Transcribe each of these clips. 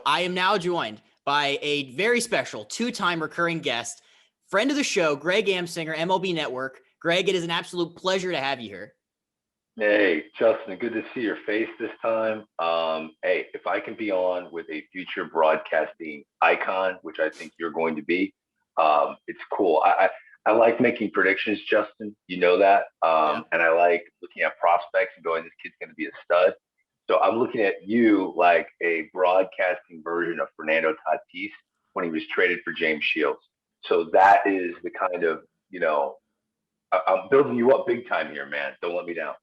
I am now joined by a very special two-time recurring guest, friend of the show, Greg Amsinger, MLB Network. Greg, it is an absolute pleasure to have you here. Hey, Justin, good to see your face this time. Hey, if I can be on with a future broadcasting icon, which I think you're going to be, it's cool. I like making predictions, Justin. You know that. Yeah. And I like looking at prospects and going, this kid's going to be a stud. So I'm looking at you like a broadcasting version of Fernando Tatis when he was traded for James Shields. So that is the kind of, I'm building you up big time here, man. Don't let me down.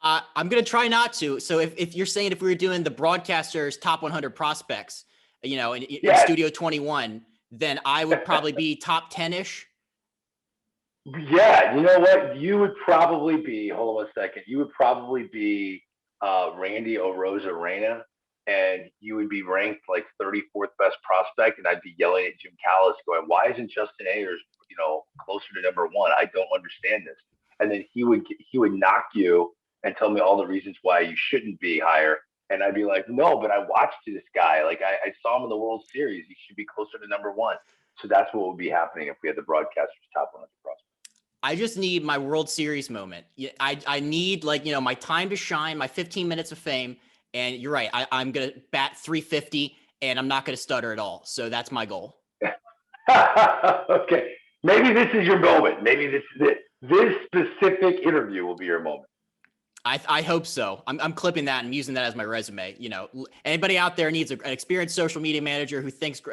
I'm going to try not to. So if you're saying if we were doing the broadcasters top 100 prospects, in Studio 21, then I would probably be top 10-ish. Yeah, you know what? You would probably be, hold on a second, you would probably be Randy Arozarena, and you would be ranked like 34th best prospect, and I'd be yelling at Jim Callis going, why isn't Justin Ayers, closer to number one? I don't understand this. And then he would knock you and tell me all the reasons why you shouldn't be higher. And I'd be like, no, but I watched this guy. Like I saw him in the World Series. He should be closer to number one. So that's what would be happening if we had the broadcasters top 100 prospects. I just need my World Series moment. I need my time to shine, my 15 minutes of fame. And you're right. I'm going to bat 350 and I'm not going to stutter at all. So that's my goal. Okay. Maybe this is your moment. Maybe this specific interview will be your moment. I hope so. I'm clipping that and using that as my resume. Anybody out there needs an experienced social media manager who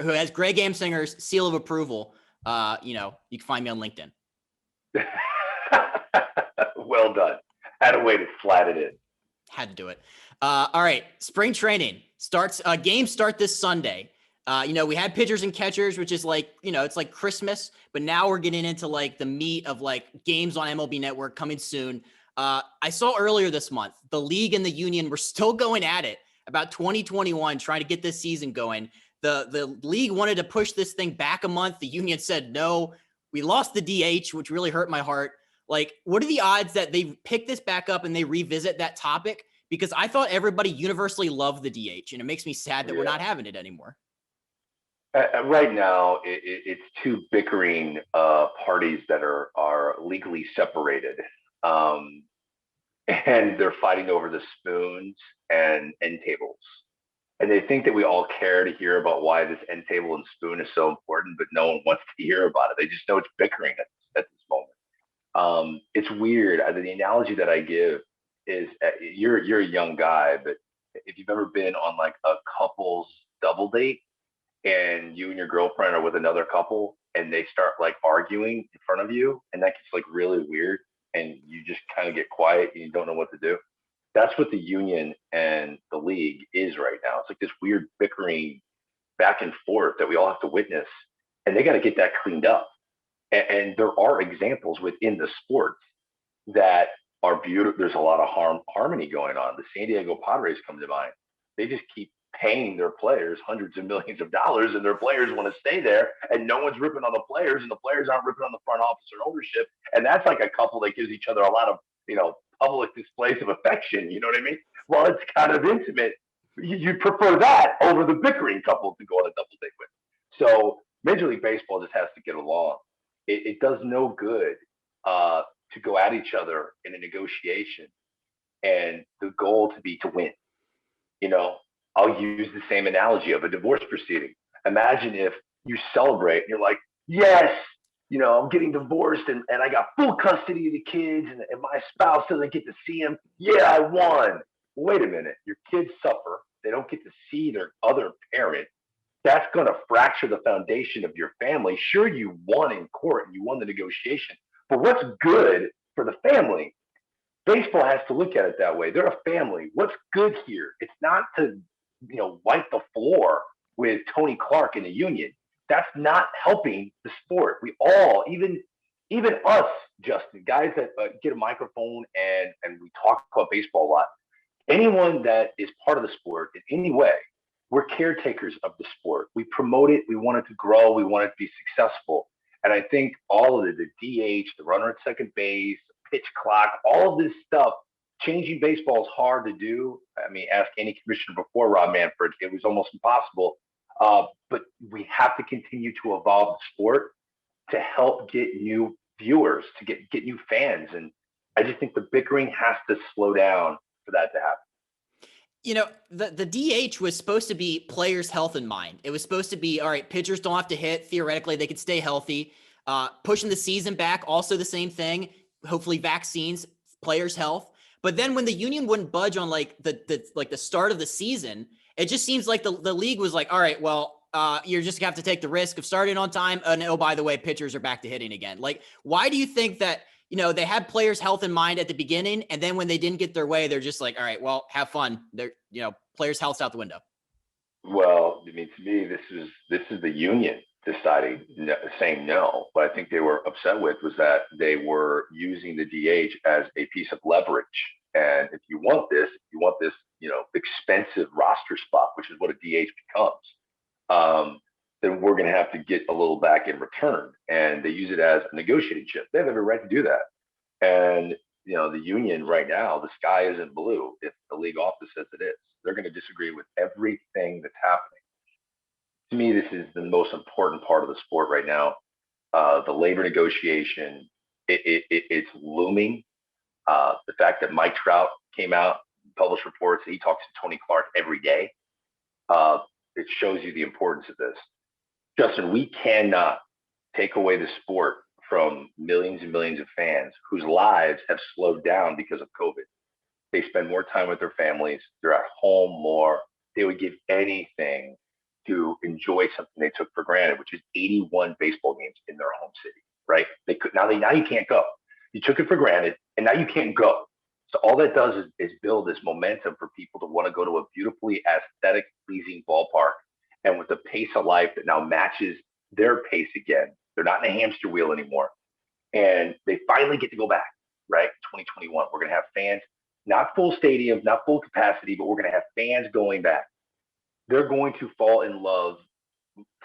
has Greg Amsinger's seal of approval. You can find me on LinkedIn. Well done. Had a way to flat it in. Had to do it. All right. Spring training starts. Games start this Sunday. We had pitchers and catchers, which is it's like Christmas, but now we're getting into the meat of games on MLB Network coming soon. I saw earlier this month, the league and the union were still going at it about 2021, trying to get this season going. The league wanted to push this thing back a month. The union said, no, we lost the DH, which really hurt my heart. What are the odds that they pick this back up and they revisit that topic? Because I thought everybody universally loved the DH, and it makes me sad that we're not having it anymore. Right now, it's two bickering parties that are legally separated. And they're fighting over the spoons and end tables. And they think that we all care to hear about why this end table and spoon is so important, but no one wants to hear about it. They just know it's bickering at this moment. It's weird. The analogy that I give is you're a young guy, but if you've ever been on a couple's double date and you and your girlfriend are with another couple and they start arguing in front of you, and that gets really weird, and you just kind of get quiet and you don't know what to do. That's what the union and the league is right now. It's this weird bickering back and forth that we all have to witness, and they got to get that cleaned up. And there are examples within the sport that are beautiful. There's a lot of harmony going on. The San Diego Padres come to mind. They just keep paying their players hundreds of millions of dollars, and their players want to stay there, and no one's ripping on the players, and the players aren't ripping on the front office or ownership. And that's a couple that gives each other a lot of public displays of affection. You know what I mean? Well, it's kind of intimate. You prefer that over the bickering couple to go on a double date with. So Major League Baseball just has to get along. It does no good to go at each other in a negotiation and the goal to be to win. I'll use the same analogy of a divorce proceeding. Imagine if you celebrate and you're like, yes, I'm getting divorced and I got full custody of the kids and my spouse doesn't get to see them. Yeah, I won. Wait a minute. Your kids suffer. They don't get to see their other parent. That's going to fracture the foundation of your family. Sure, you won in court and you won the negotiation, but what's good for the family? Baseball has to look at it that way. They're a family. What's good here? It's not to wipe the floor with Tony Clark in the union. That's not helping the sport. We all, even us, Justin, guys that get a microphone and we talk about baseball a lot. Anyone that is part of the sport in any way, we're caretakers of the sport. We promote it. We want it to grow. We want it to be successful. And I think all of the DH, the runner at second base, pitch clock, all of this stuff changing baseball is hard to do. I mean, ask any commissioner before Rob Manfred. It was almost impossible. But we have to continue to evolve the sport to help get new viewers, to get new fans. And I just think the bickering has to slow down for that to happen. The DH was supposed to be players' health in mind. It was supposed to be, all right, pitchers don't have to hit. Theoretically, they could stay healthy. Pushing the season back, also the same thing. Hopefully vaccines, players' health. But then when the union wouldn't budge on the start of the season, it just seems like the league was like, all right, well, you're just gonna have to take the risk of starting on time. And oh, by the way, pitchers are back to hitting again. Like, why do you think that, they had players' health in mind at the beginning, and then when they didn't get their way, they're just like, all right, well, have fun. They're, players' health's out the window. Well, I mean, to me, this is the union deciding, saying no. What I think they were upset with was that they were using the DH as a piece of leverage. And if you want this, expensive roster spot, which is what a DH becomes, then we're going to have to get a little back in return. And they use it as a negotiating chip. They have every right to do that. And, the union right now, the sky isn't blue if the league office says it is. They're going to disagree with everything that's happening. To me, this is the most important part of the sport right now. The labor negotiation, it's looming. The fact that Mike Trout came out, published reports, he talks to Tony Clark every day. It shows you the importance of this. Justin, we cannot take away the sport from millions and millions of fans whose lives have slowed down because of COVID. They spend more time with their families. They're at home more. They would give anything to enjoy something they took for granted, which is 81 baseball games in their home city, right? Now you can't go. You took it for granted, and now you can't go. So all that does is build this momentum for people to want to go to a beautifully aesthetic, pleasing ballpark, and with the pace of life that now matches their pace again. They're not in a hamster wheel anymore, and they finally get to go back, right? 2021, we're going to have fans, not full stadiums, not full capacity, but we're going to have fans going back. They're going to fall in love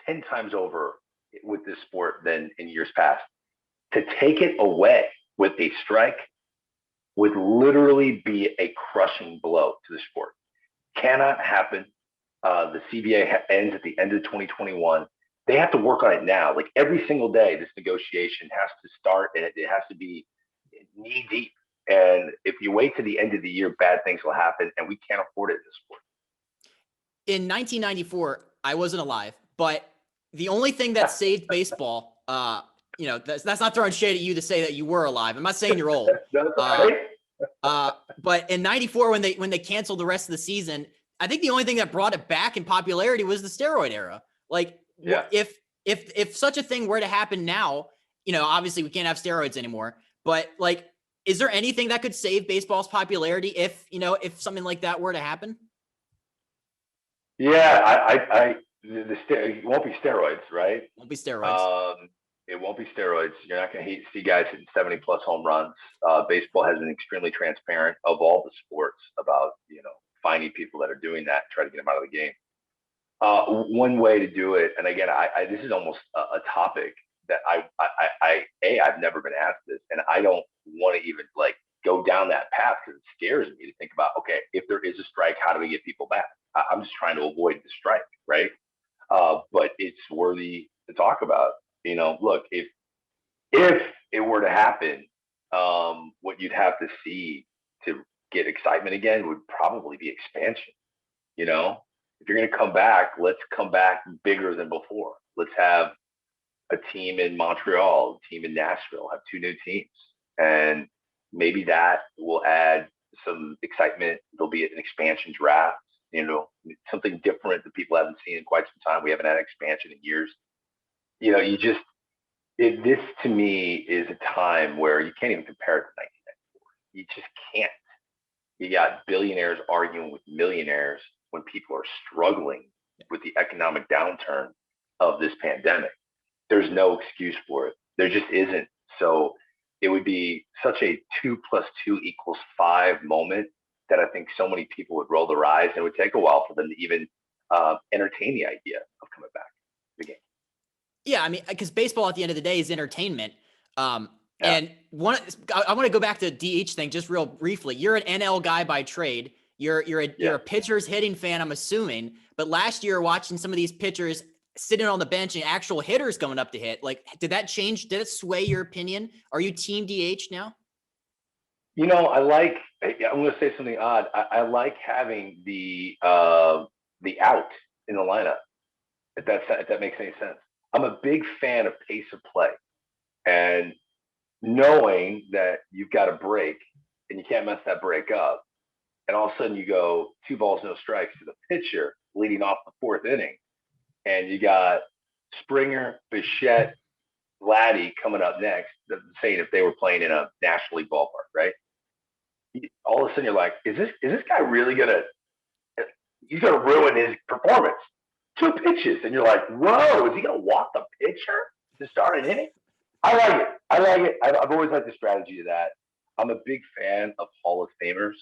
10 times over with this sport than in years past. To take it away with a strike would literally be a crushing blow to the sport. Cannot happen. The CBA ends at the end of 2021. They have to work on it now. Like every single day, this negotiation has to start, and it has to be knee deep. And if you wait to the end of the year, bad things will happen, and we can't afford it in this sport. In 1994, I wasn't alive, but the only thing that saved baseball, that's not throwing shade at you to say that you were alive. I'm not saying you're old. That's right. But in 94, when they canceled the rest of the season, I think the only thing that brought it back in popularity was the steroid era. Like, yeah. If such a thing were to happen now, obviously we can't have steroids anymore, but like, is there anything that could save baseball's popularity if something like that were to happen? Yeah, it won't be steroids, right? It won't be steroids. It won't be steroids. You're not going to see guys hitting 70+ home runs. Baseball has been extremely transparent of all the sports about, finding people that are doing that, try to get them out of the game. One way to do it, and again, this is almost a topic that I've never been asked this, and I don't want to even go down that path because it scares me to think about, okay, if there is a strike, how do we get people back? I'm just trying to avoid the strike, right? But it's worthy to talk about. Look, if it were to happen, what you'd have to see to get excitement again would probably be expansion. If you're going to come back, let's come back bigger than before. Let's have a team in Montreal, a team in Nashville, have two new teams. And maybe that will add some excitement. There'll be an expansion draft, something different that people haven't seen in quite some time. We haven't had expansion in years. This to me is a time where you can't even compare it to 1994. You just can't. You got billionaires arguing with millionaires when people are struggling with the economic downturn of this pandemic. There's no excuse for it. There just isn't. So it would be such a 2 + 2 = 5 moment that I think so many people would roll their eyes, and it would take a while for them to even entertain the idea of coming back to the game. Yeah, I mean, because baseball at the end of the day is entertainment. Yeah. And I want to go back to the DH thing just real briefly. You're an NL guy by trade. You're a pitcher's hitting fan, I'm assuming. But last year, watching some of these pitchers sitting on the bench and actual hitters going up to hit, like, did that change? Did it sway your opinion? Are you team DH now? I'm going to say something odd. I like having the out in the lineup. If that makes any sense. I'm a big fan of pace of play, and knowing that you've got a break and you can't mess that break up, and all of a sudden you go 2 balls, no strikes to the pitcher leading off the 4th inning, and you got Springer, Bichette, Vladdy coming up next, saying if they were playing in a National League ballpark, right? All of a sudden you're like, is this guy really he's gonna ruin his performance? 2 pitches, and you're like, whoa, is he gonna walk the pitcher to start an inning? I like it. I've always liked the strategy of that. I'm a big fan of Hall of Famers,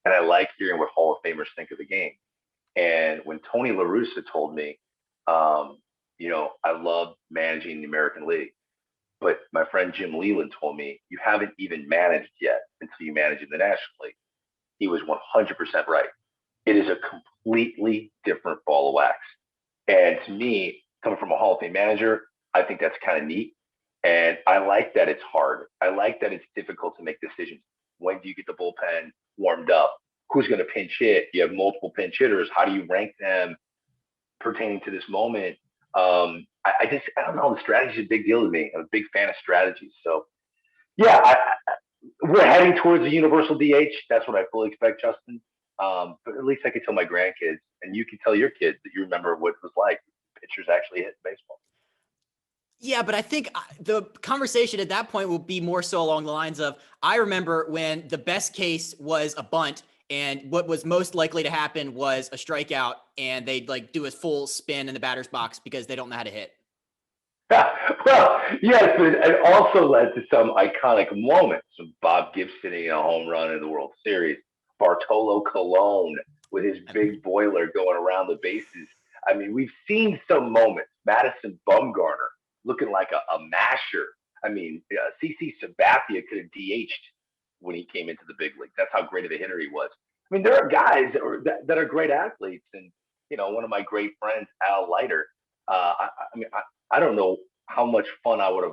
and I like hearing what Hall of Famers think of the game. And when Tony La Russa told me, I love managing the American League, but my friend Jim Leland told me, you haven't even managed yet until you manage in the National League. He was 100% right. It is a completely different ball of wax. And to me, coming from a Hall of Fame manager, I think that's kind of neat. And I like that it's hard. I like that it's difficult to make decisions. When do you get the bullpen warmed up? Who's going to pinch hit? You have multiple pinch hitters. How do you rank them pertaining to this moment? I don't know. The strategy is a big deal to me. I'm a big fan of strategies. So, yeah, we're heading towards a universal DH. That's what I fully expect, Justin. But at least I can tell my grandkids, and you can tell your kids that you remember what it was like pitchers actually hit baseball. Yeah, but I think the conversation at that point will be more so along the lines of, I remember when the best case was a bunt, and what was most likely to happen was a strikeout, and they'd like do a full spin in the batter's box because they don't know how to hit. Well, yes, but it also led to some iconic moments. Bob Gibson hitting a home run in the World Series, Bartolo Colon with his big boiler going around the bases. I mean, we've seen some moments. Madison Bumgarner looking like a masher. I mean, CC Sabathia could have DH'd when he came into the big league. That's how great of a hitter he was. I mean, there are guys that are great athletes, and one of my great friends, Al Leiter. I don't know how much fun I would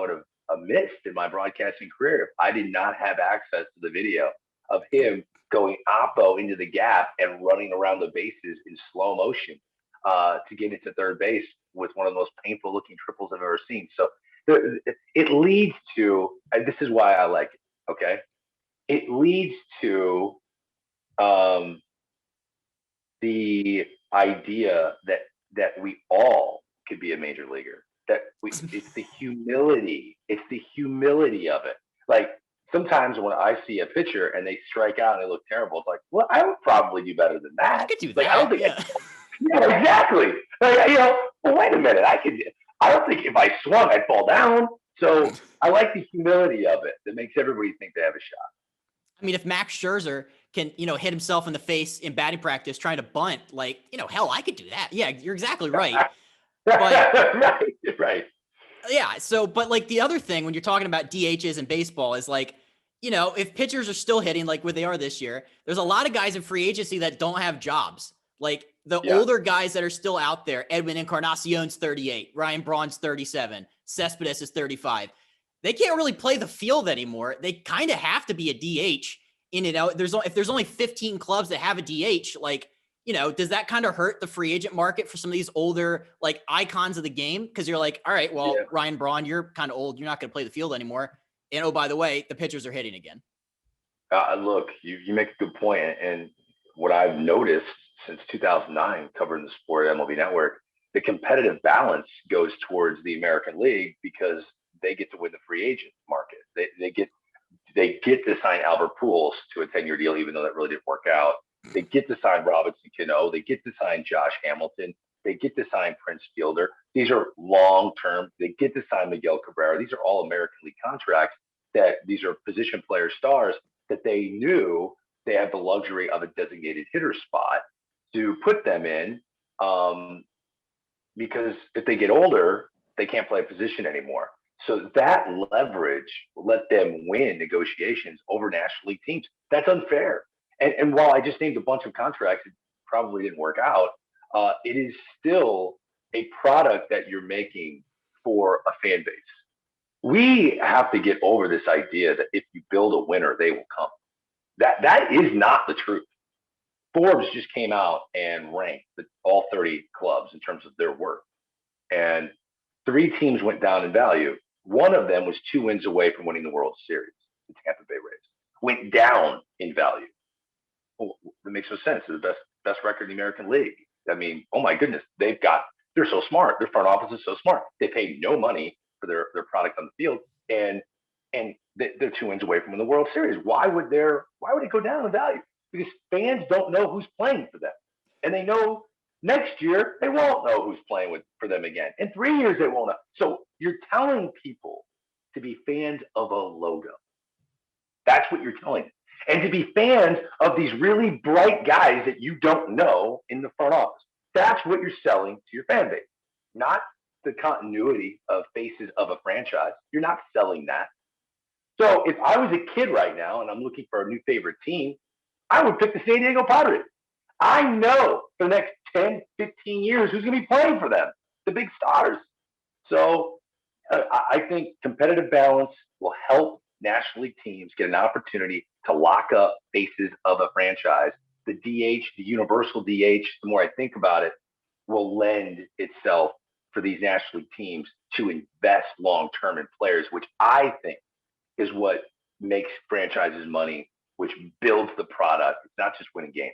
have missed in my broadcasting career if I did not have access to the video of him going oppo into the gap and running around the bases in slow motion to get into third base with one of the most painful looking triples I've ever seen. So it leads to, and this is why I like it. Okay. It leads to the idea that we all could be a major leaguer. It's the humility. It's the humility of it. Like, sometimes when I see a pitcher and they strike out and they look terrible, it's like, well, I would probably do better than that. I could do that. Like, I don't think yeah. Yeah, exactly. Like, well, wait a minute. I don't think if I swung, I'd fall down. So I like the humility of it that makes everybody think they have a shot. I mean, if Max Scherzer can, hit himself in the face in batting practice trying to bunt, like, hell, I could do that. Yeah, you're exactly right. But, right. Yeah. So, but like the other thing when you're talking about DHs in baseball is like, if pitchers are still hitting like where they are this year, there's a lot of guys in free agency that don't have jobs. Like the older guys that are still out there, Edwin Encarnacion's 38, Ryan Braun's 37, Cespedes is 35. They can't really play the field anymore. They kind of have to be a DH. If there's only 15 clubs that have a DH, like, does that kind of hurt the free agent market for some of these older like icons of the game? Because you're like, all right, well, Ryan Braun, you're kind of old. You're not going to play the field anymore. And oh, by the way, the pitchers are hitting again. Look, you make a good point. And what I've noticed since 2009, covering the sport at MLB Network, the competitive balance goes towards the American League because they get to win the free agent market. They get to sign Albert Pujols to a 10-year deal, even though that really didn't work out. They get to sign Robinson Cano. They get to sign Josh Hamilton. They get to sign Prince Fielder. These are long-term. They get to sign Miguel Cabrera. These are all American League contracts that these are position player stars that they knew they have the luxury of a designated hitter spot to put them in because if they get older, they can't play a position anymore. So that leverage will let them win negotiations over National League teams. That's unfair. And while I just named a bunch of contracts that probably didn't work out, it is still a product that you're making for a fan base. We have to get over this idea that if you build a winner, they will come. That is not the truth. Forbes just came out and ranked all 30 clubs in terms of their worth. And 3 teams went down in value. One of them was 2 wins away from winning the World Series, the Tampa Bay Rays. Went down in value. Well, that makes no sense. They're the best record in the American League. I mean, oh my goodness, they're so smart. Their front office is so smart. They pay no money for their product on the field, and they're 2 wins away from winning the World Series. Why would it go down in value? Because fans don't know who's playing for them, and they know next year they won't know who's playing for them again. In 3 years they won't know. So you're telling people to be fans of a logo. That's what you're telling them. And to be fans of these really bright guys that you don't know in the front office. That's what you're selling to your fan base, not the continuity of faces of a franchise. You're not selling that. So if I was a kid right now and I'm looking for a new favorite team, I would pick the San Diego Padres. I know for the next 10, 15 years who's going to be playing for them, the big stars. So I think competitive balance will help National League teams get an opportunity to lock up faces of a franchise. The DH, the universal DH, the more I think about it, will lend itself for these National League teams to invest long-term in players, which I think is what makes franchises money, which builds the product. It's not just winning games.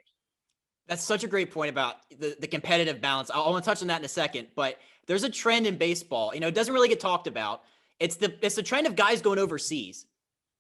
That's such a great point about the competitive balance. I want to touch on that in a second, but there's a trend in baseball. It doesn't really get talked about. It's the trend of guys going overseas.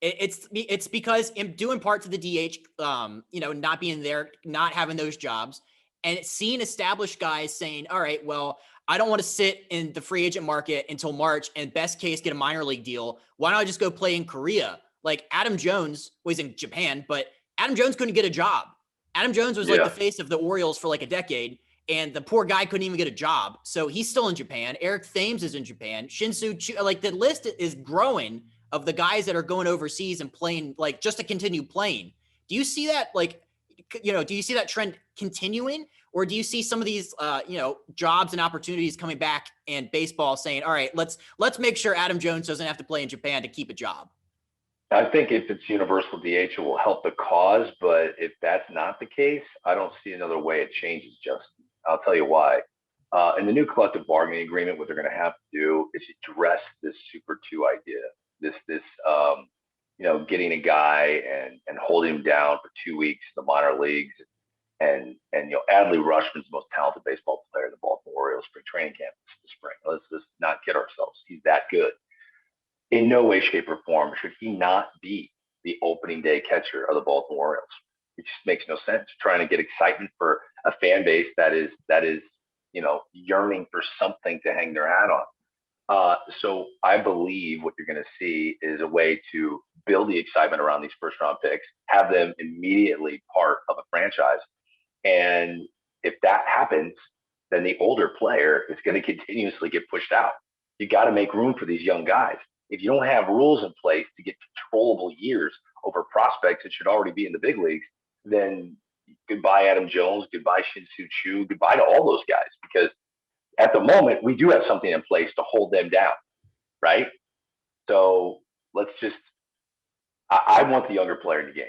It's because due in part to the DH, not being there, not having those jobs, and seeing established guys saying, all right, well, I don't want to sit in the free agent market until March and best case get a minor league deal. Why don't I just go play in Korea? Like Adam Jones was in Japan, but Adam Jones couldn't get a job. Adam Jones was like the face of the Orioles for like a decade, and the poor guy couldn't even get a job. So he's still in Japan. Eric Thames is in Japan. Shin-Soo, like the list is growing of the guys that are going overseas and playing, like just to continue playing. Do you see that, do you see that trend continuing, or do you see some of these, jobs and opportunities coming back and baseball saying, all right, let's make sure Adam Jones doesn't have to play in Japan to keep a job? I think if it's universal DH, it will help the cause. But if that's not the case, I don't see another way it changes, Justin. I'll tell you why. In the new collective bargaining agreement, what they're going to have to do is address this Super 2 idea. This getting a guy and holding him down for 2 weeks in the minor leagues. And Adley Rutschman's the most talented baseball player in the Baltimore Orioles spring training camp this spring. Let's not kid ourselves. He's that good. In no way, shape, or form should he not be the opening day catcher of the Baltimore Orioles. It just makes no sense. Trying to get excitement for a fan base that is yearning for something to hang their hat on. So I believe what you're going to see is a way to build the excitement around these first round picks, have them immediately part of a franchise. And if that happens, then the older player is going to continuously get pushed out. You got to make room for these young guys. If you don't have rules in place to get controllable years over prospects that should already be in the big leagues, then goodbye Adam Jones, goodbye Shin-Soo Choo, goodbye to all those guys. Because at the moment, we do have something in place to hold them down, right? So I want the younger player in the game.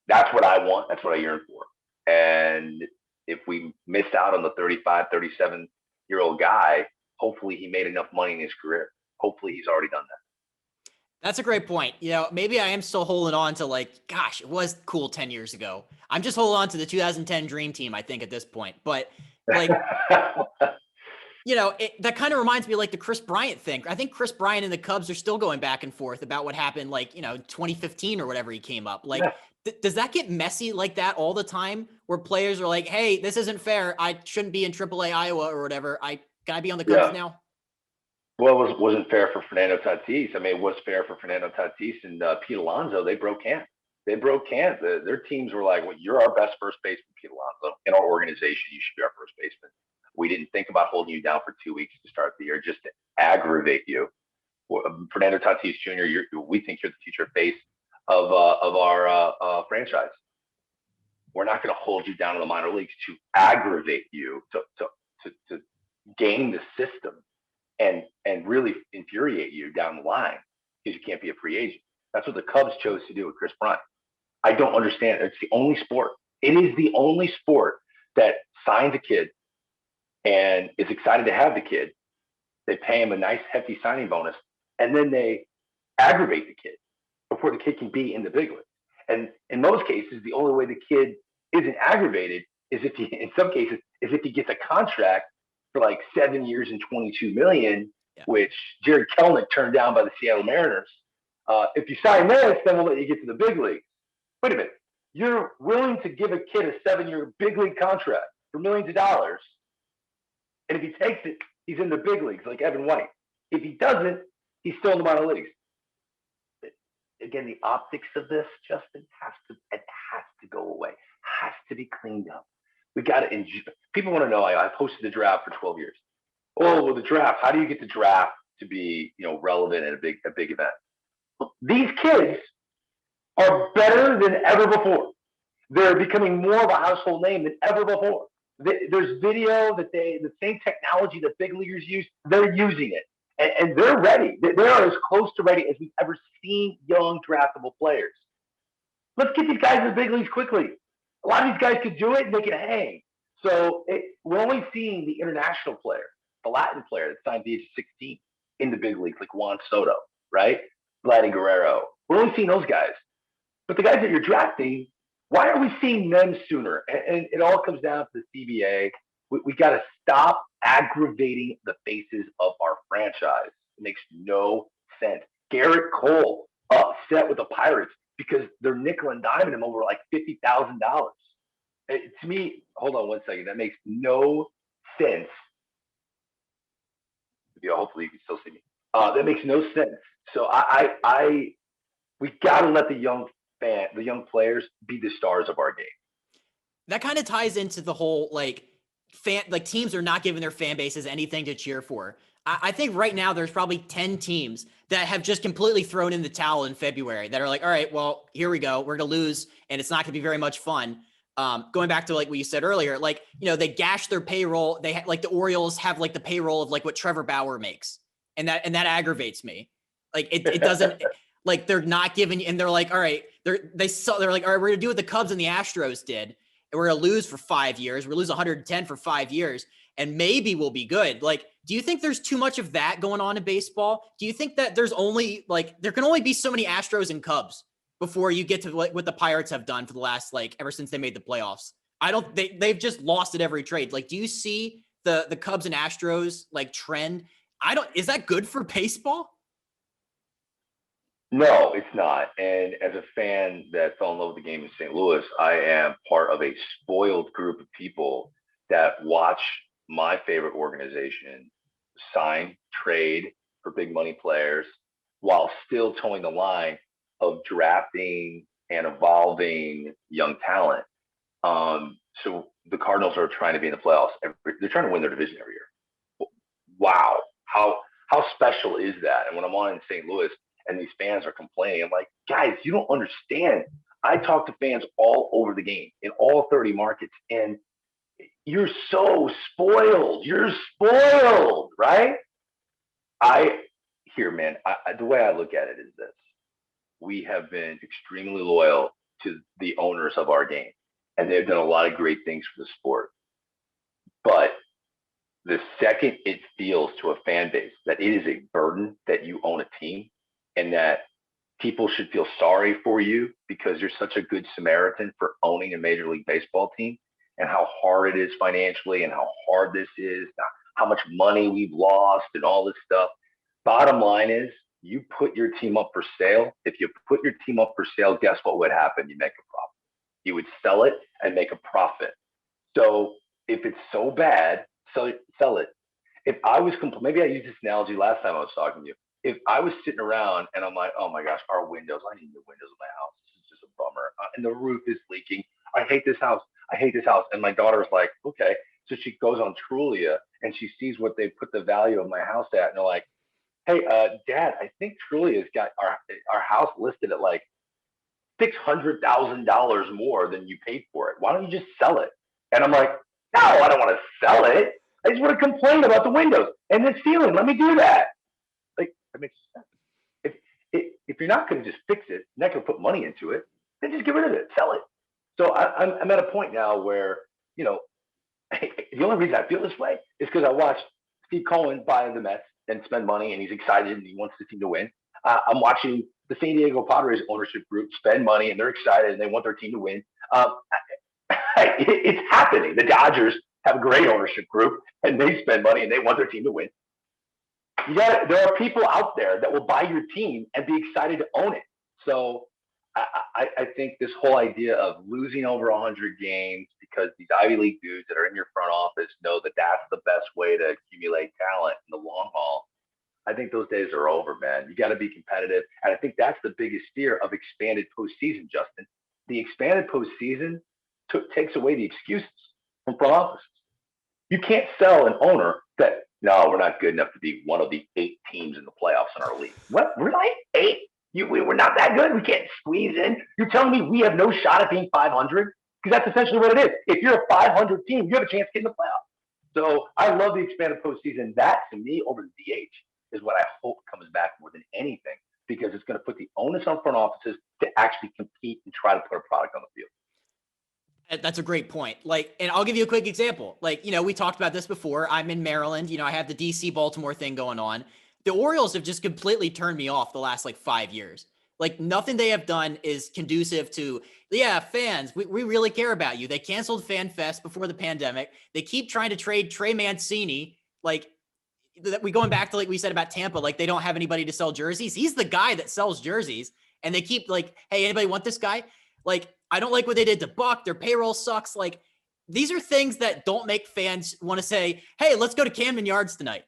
That's what I want. That's what I yearn for. And if we missed out on the 35, 37-year-old guy, hopefully he made enough money in his career. Hopefully he's already done that. That's a great point. Maybe I am still holding on to gosh, it was cool 10 years ago. I'm just holding on to the 2010 dream team, I think, at this point. But that kind of reminds me the Chris Bryant thing. I think Chris Bryant and the Cubs are still going back and forth about what happened 2015 or whatever he came up. Does that get messy like that all the time where players are like, hey, this isn't fair. I shouldn't be in AAA Iowa or whatever. Can I be on the Cubs now? Well, it wasn't fair for Fernando Tatis. I mean, it was fair for Fernando Tatis and Pete Alonso. They broke camp. Their teams were like, well, you're our best first baseman, Pete Alonso. In our organization, you should be our first baseman. We didn't think about holding you down for 2 weeks to start the year just to aggravate you. Fernando Tatis Jr., we think you're the future face of our franchise. We're not going to hold you down in the minor leagues to aggravate you, to game the system and really infuriate you down the line because you can't be a free agent. That's what the Cubs chose to do with Chris Bryant. I don't understand. It's the only sport. It is the only sport that signs a kid and is excited to have the kid. They pay him a nice hefty signing bonus, and then they aggravate the kid before the kid can be in the big league. And in most cases, the only way the kid isn't aggravated is in some cases, if he gets a contract for like 7 years and $22 million, which Jared Kelenic turned down by the Seattle Mariners. If you sign this, then we'll let you get to the big league. Wait a minute. You're willing to give a kid a 7-year big league contract for millions of dollars. And if he takes it, he's in the big leagues like Evan White. If he doesn't, he's still in the minor leagues. Again, the optics of this, Justin, has to go away. Has to be cleaned up. We got to enjoy. People want to know. I hosted the draft for 12 years. Oh, well, the draft. How do you get the draft to be, relevant at a big event? Well, these kids are better than ever before. They're becoming more of a household name than ever before. There's video that the same technology that big leaguers use, they're using it. And they're ready. They are as close to ready as we've ever seen young draftable players. Let's get these guys in the big leagues quickly. A lot of these guys could do it and they can hang. So we're only seeing the international player, the Latin player that signed at the age of 16 in the big leagues, like Juan Soto, right? Vladdy Guerrero. We're only seeing those guys. But the guys that you're drafting, why are we seeing them sooner? And it all comes down to the CBA. We got to stop aggravating the faces of our franchise. It makes no sense. Garrett Cole upset with the Pirates because they're nickel and diming him over like $50,000. To me, hold on one second. That makes no sense. Hopefully you can still see me. That makes no sense. So we got to let the young players be the stars of our game. That kind of ties into the whole teams are not giving their fan bases anything to cheer for. I think right now there's probably 10 teams that have just completely thrown in the towel in February that are like, all right, well, here we go. We're going to lose and it's not going to be very much fun. Going back to what you said earlier, they gash their payroll. They the Orioles have the payroll of what Trevor Bauer makes. And that aggravates me. It doesn't they're not giving, and they're like, all right, they're like, all right, we're going to do what the Cubs and the Astros did. And we're going to lose for 5 years. We're going to lose 110 for 5 years. And maybe we'll be good. Do you think there's too much of that going on in baseball? Do you think that there's only there can only be so many Astros and Cubs before you get to what the Pirates have done for the last, ever since they made the playoffs? They've just lost at every trade. Do you see the Cubs and Astros trend? Is that good for baseball? No, it's not. And as a fan that fell in love with the game in St. Louis, I am part of a spoiled group of people that watch my favorite organization sign, trade for big money players while still towing the line of drafting and evolving young talent. So the Cardinals are trying to be in the playoffs. They're trying to win their division every year. Wow. How special is that? And when I'm on in St. Louis, and these fans are complaining, I'm like, guys, you don't understand. I talk to fans all over the game in all 30 markets, and you're so spoiled. You're spoiled, right? The way I look at it is this. We have been extremely loyal to the owners of our game, and they've done a lot of great things for the sport. But the second it feels to a fan base that it is a burden that you own a team, and that people should feel sorry for you because you're such a good Samaritan for owning a Major League Baseball team, and how hard it is financially and how hard this is, how much money we've lost and all this stuff. Bottom line is, you put your team up for sale. If you put your team up for sale, guess what would happen? You make a profit. You would sell it and make a profit. So if it's so bad, sell it. If I was maybe I used this analogy last time I was talking to you. If I was sitting around and I'm like, oh my gosh, our windows, I need new windows in my house. This is just a bummer. And the roof is leaking. I hate this house. And my daughter's like, okay. So she goes on Trulia and she sees what they put the value of my house at. And they're like, Hey, Dad, I think Truly has got our house listed at like $600,000 more than you paid for it. Why don't you just sell it? And I'm like, no, I don't want to sell it. I just want to complain about the windows and this ceiling. Let me do that. Like, that makes sense. If if you're not going to just fix it, not going to put money into it, then just get rid of it, sell it. So I'm at a point now where, you know, the only reason I feel this way is because I watched Steve Cohen buy the Mets and spend money, and he's excited and he wants the team to win. I'm watching the San Diego Padres ownership group spend money, and they're excited and they want their team to win. It's happening. The Dodgers have a great ownership group, and they spend money and they want their team to win. There are people out there that will buy your team and be excited to own it. So I think this whole idea of losing over 100 games because these Ivy League dudes that are in your front office know that that's the best way to accumulate talent in the long haul. I think those days are over, man. You got to be competitive. And I think that's the biggest fear of expanded postseason, Justin. The expanded postseason takes away the excuses from front offices. You can't sell an owner that, no, we're not good enough to be one of the 8 teams in the playoffs in our league. What? We're like 8? We're not that good. We can't squeeze in. You're telling me we have no shot at being 500? Because that's essentially what it is. If you're a 500 team, you have a chance to get in the playoffs. So I love the expanded postseason. That, to me, over the DH, is what I hope comes back more than anything, because it's going to put the onus on front offices to actually compete and try to put a product on the field. That's a great point. Like, and I'll give you a quick example. Like, we talked about this before. I'm in Maryland. I have the DC Baltimore thing going on. The Orioles have just completely turned me off the last 5 years. Like, nothing they have done is conducive to, yeah, fans, we really care about you. They canceled Fan Fest before the pandemic. They keep trying to trade Trey Mancini. Like, we going back to we said about Tampa, they don't have anybody to sell jerseys. He's the guy that sells jerseys. And they keep hey, anybody want this guy? I don't like what they did to Buck. Their payroll sucks. These are things that don't make fans want to say, hey, let's go to Camden Yards tonight.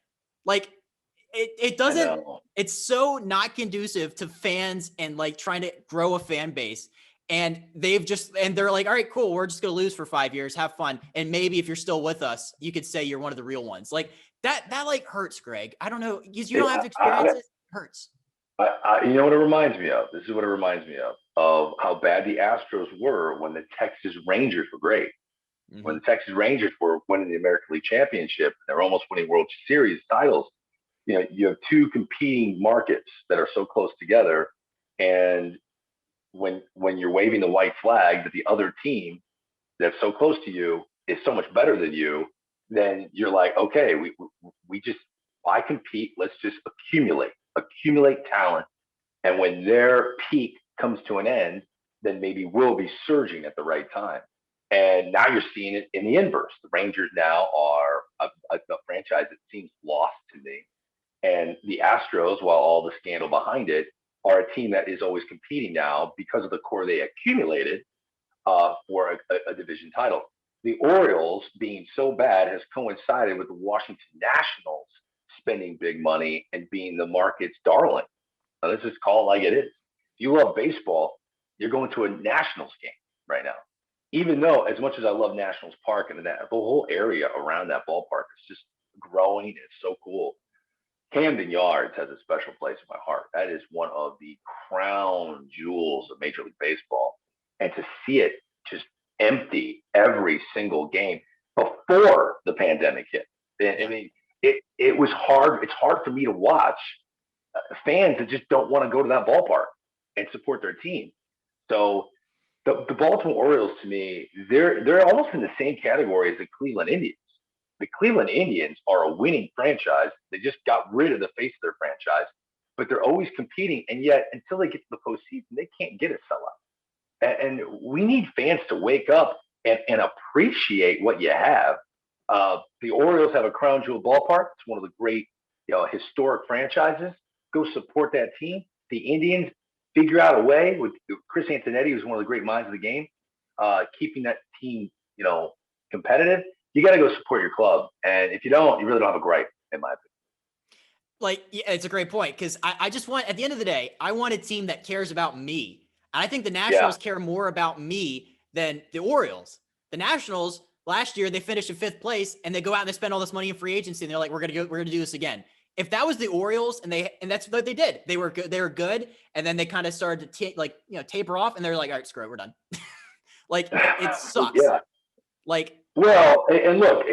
It doesn't, it's so not conducive to fans and trying to grow a fan base. And they're like, all right, cool. We're just going to lose for 5 years. Have fun. And maybe if you're still with us, you could say you're one of the real ones. That hurts, Greg. I don't know. You don't have to experience it. It hurts. You know what it reminds me of? This is what it reminds me of how bad the Astros were when the Texas Rangers were great. Mm-hmm. When the Texas Rangers were winning the American League Championship, they're almost winning World Series titles. You have two competing markets that are so close together, and when you're waving the white flag that the other team that's so close to you is so much better than you, then you're like, okay, we just, why compete? Let's just accumulate talent. And when their peak comes to an end, then maybe we'll be surging at the right time. And now you're seeing it in the inverse. The Rangers now are a franchise that seems lost to me. And the Astros, while all the scandal behind it, are a team that is always competing now because of the core they accumulated for a division title. The Orioles being so bad has coincided with the Washington Nationals spending big money and being the market's darling. Now, let's just call it like it is. If you love baseball, you're going to a Nationals game right now. Even though, as much as I love Nationals Park and the whole area around that ballpark is just growing, it's so cool. Camden Yards has a special place in my heart. That is one of the crown jewels of Major League Baseball. And to see it just empty every single game before the pandemic hit. I mean, it was hard. It's hard for me to watch fans that just don't want to go to that ballpark and support their team. So the Baltimore Orioles, to me, they're almost in the same category as the Cleveland Indians. The Cleveland Indians are a winning franchise. They just got rid of the face of their franchise, but they're always competing. And yet, until they get to the postseason, they can't get a sellout. And we need fans to wake up and appreciate what you have. The Orioles have a crown jewel ballpark. It's one of the great, historic franchises. Go support that team. The Indians figure out a way with Chris Antonetti, who's one of the great minds of the game, keeping that team, competitive. You got to go support your club. And if you don't, you really don't have a gripe, in my opinion. Yeah, it's a great point, because I just want, at the end of the day, I want a team that cares about me. And I think the Nationals care more about me than the Orioles. The Nationals, last year, they finished in 5th place, and they go out and they spend all this money in free agency, and they're like, we're gonna do this again. if that was the Orioles and that's what they did, they were good. They were good. And then they kind of started to taper off and they're like, all right, screw it. We're done. Like it sucks. Yeah. Like, well, and look,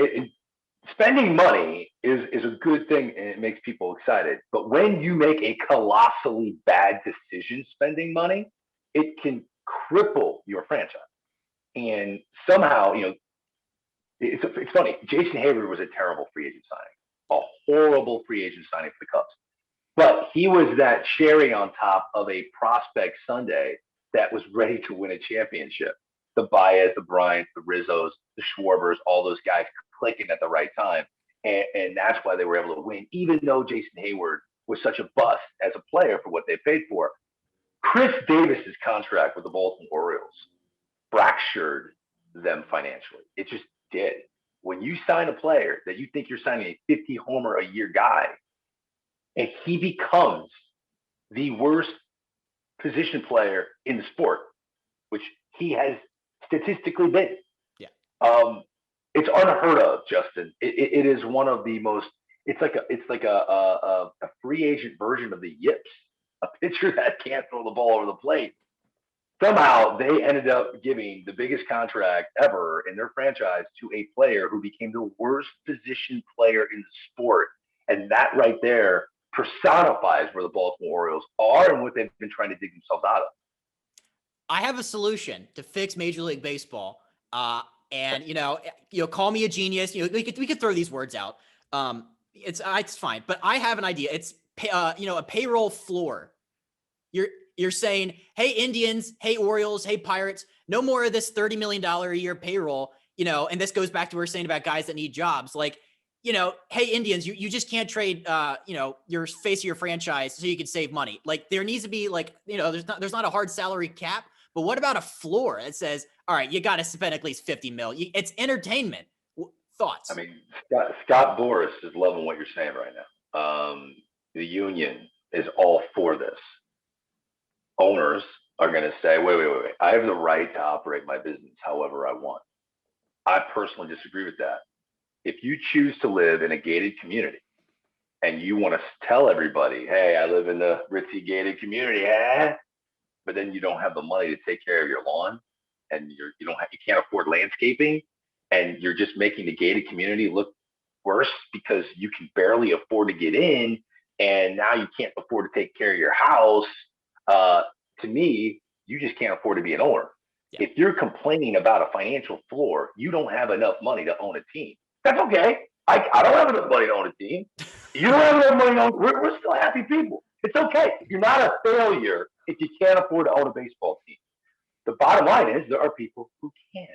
spending money is a good thing and it makes people excited. But when you make a colossally bad decision spending money, it can cripple your franchise. And somehow, it's funny. Jason Hayward was a terrible free agent signing, a horrible free agent signing for the Cubs. But he was that cherry on top of a prospect Sunday that was ready to win a championship. The Baez, the Bryant, the Rizzos, the Schwarbers, all those guys clicking at the right time. And that's why they were able to win, even though Jason Hayward was such a bust as a player for what they paid for. Chris Davis's contract with the Baltimore Orioles fractured them financially. It just did. When you sign a player that you think you're signing a 50 homer a year guy, and he becomes the worst position player in the sport, which he has statistically been. Yeah. It's unheard of, Justin. It is one of the most. It's like a free agent version of the yips, a pitcher that can't throw the ball over the plate. Somehow they ended up giving the biggest contract ever in their franchise to a player who became the worst position player in the sport, and that right there personifies where the Baltimore Orioles are and what they've been trying to dig themselves out of. I have a solution to fix Major League Baseball. And call me a genius. We could throw these words out. It's fine, but I have an idea. It's a payroll floor. You're saying, hey Indians, hey Orioles, hey Pirates, no more of this $30 million a year payroll. And this goes back to what we're saying about guys that need jobs. Like, hey Indians, you just can't trade your face of your franchise so you can save money. Like there needs to be there's not a hard salary cap, but what about a floor that says, all right, you got to spend at least 50 mil. It's entertainment. Thoughts? I mean, Scott Boras is loving what you're saying right now. The union is all for this. Owners are going to say, wait. I have the right to operate my business however I want. I personally disagree with that. If you choose to live in a gated community and you want to tell everybody, hey, I live in the ritzy gated community, but then you don't have the money to take care of your lawn and you can't afford landscaping and you're just making the gated community look worse because you can barely afford to get in and now you can't afford to take care of your house. To me, you just can't afford to be an owner. Yeah. If you're complaining about a financial floor, you don't have enough money to own a team. That's okay. I don't have enough money to own a team. You don't have enough money to own. We're still happy people. It's okay. You're not a failure if you can't afford to own a baseball team. The bottom line is there are people who can.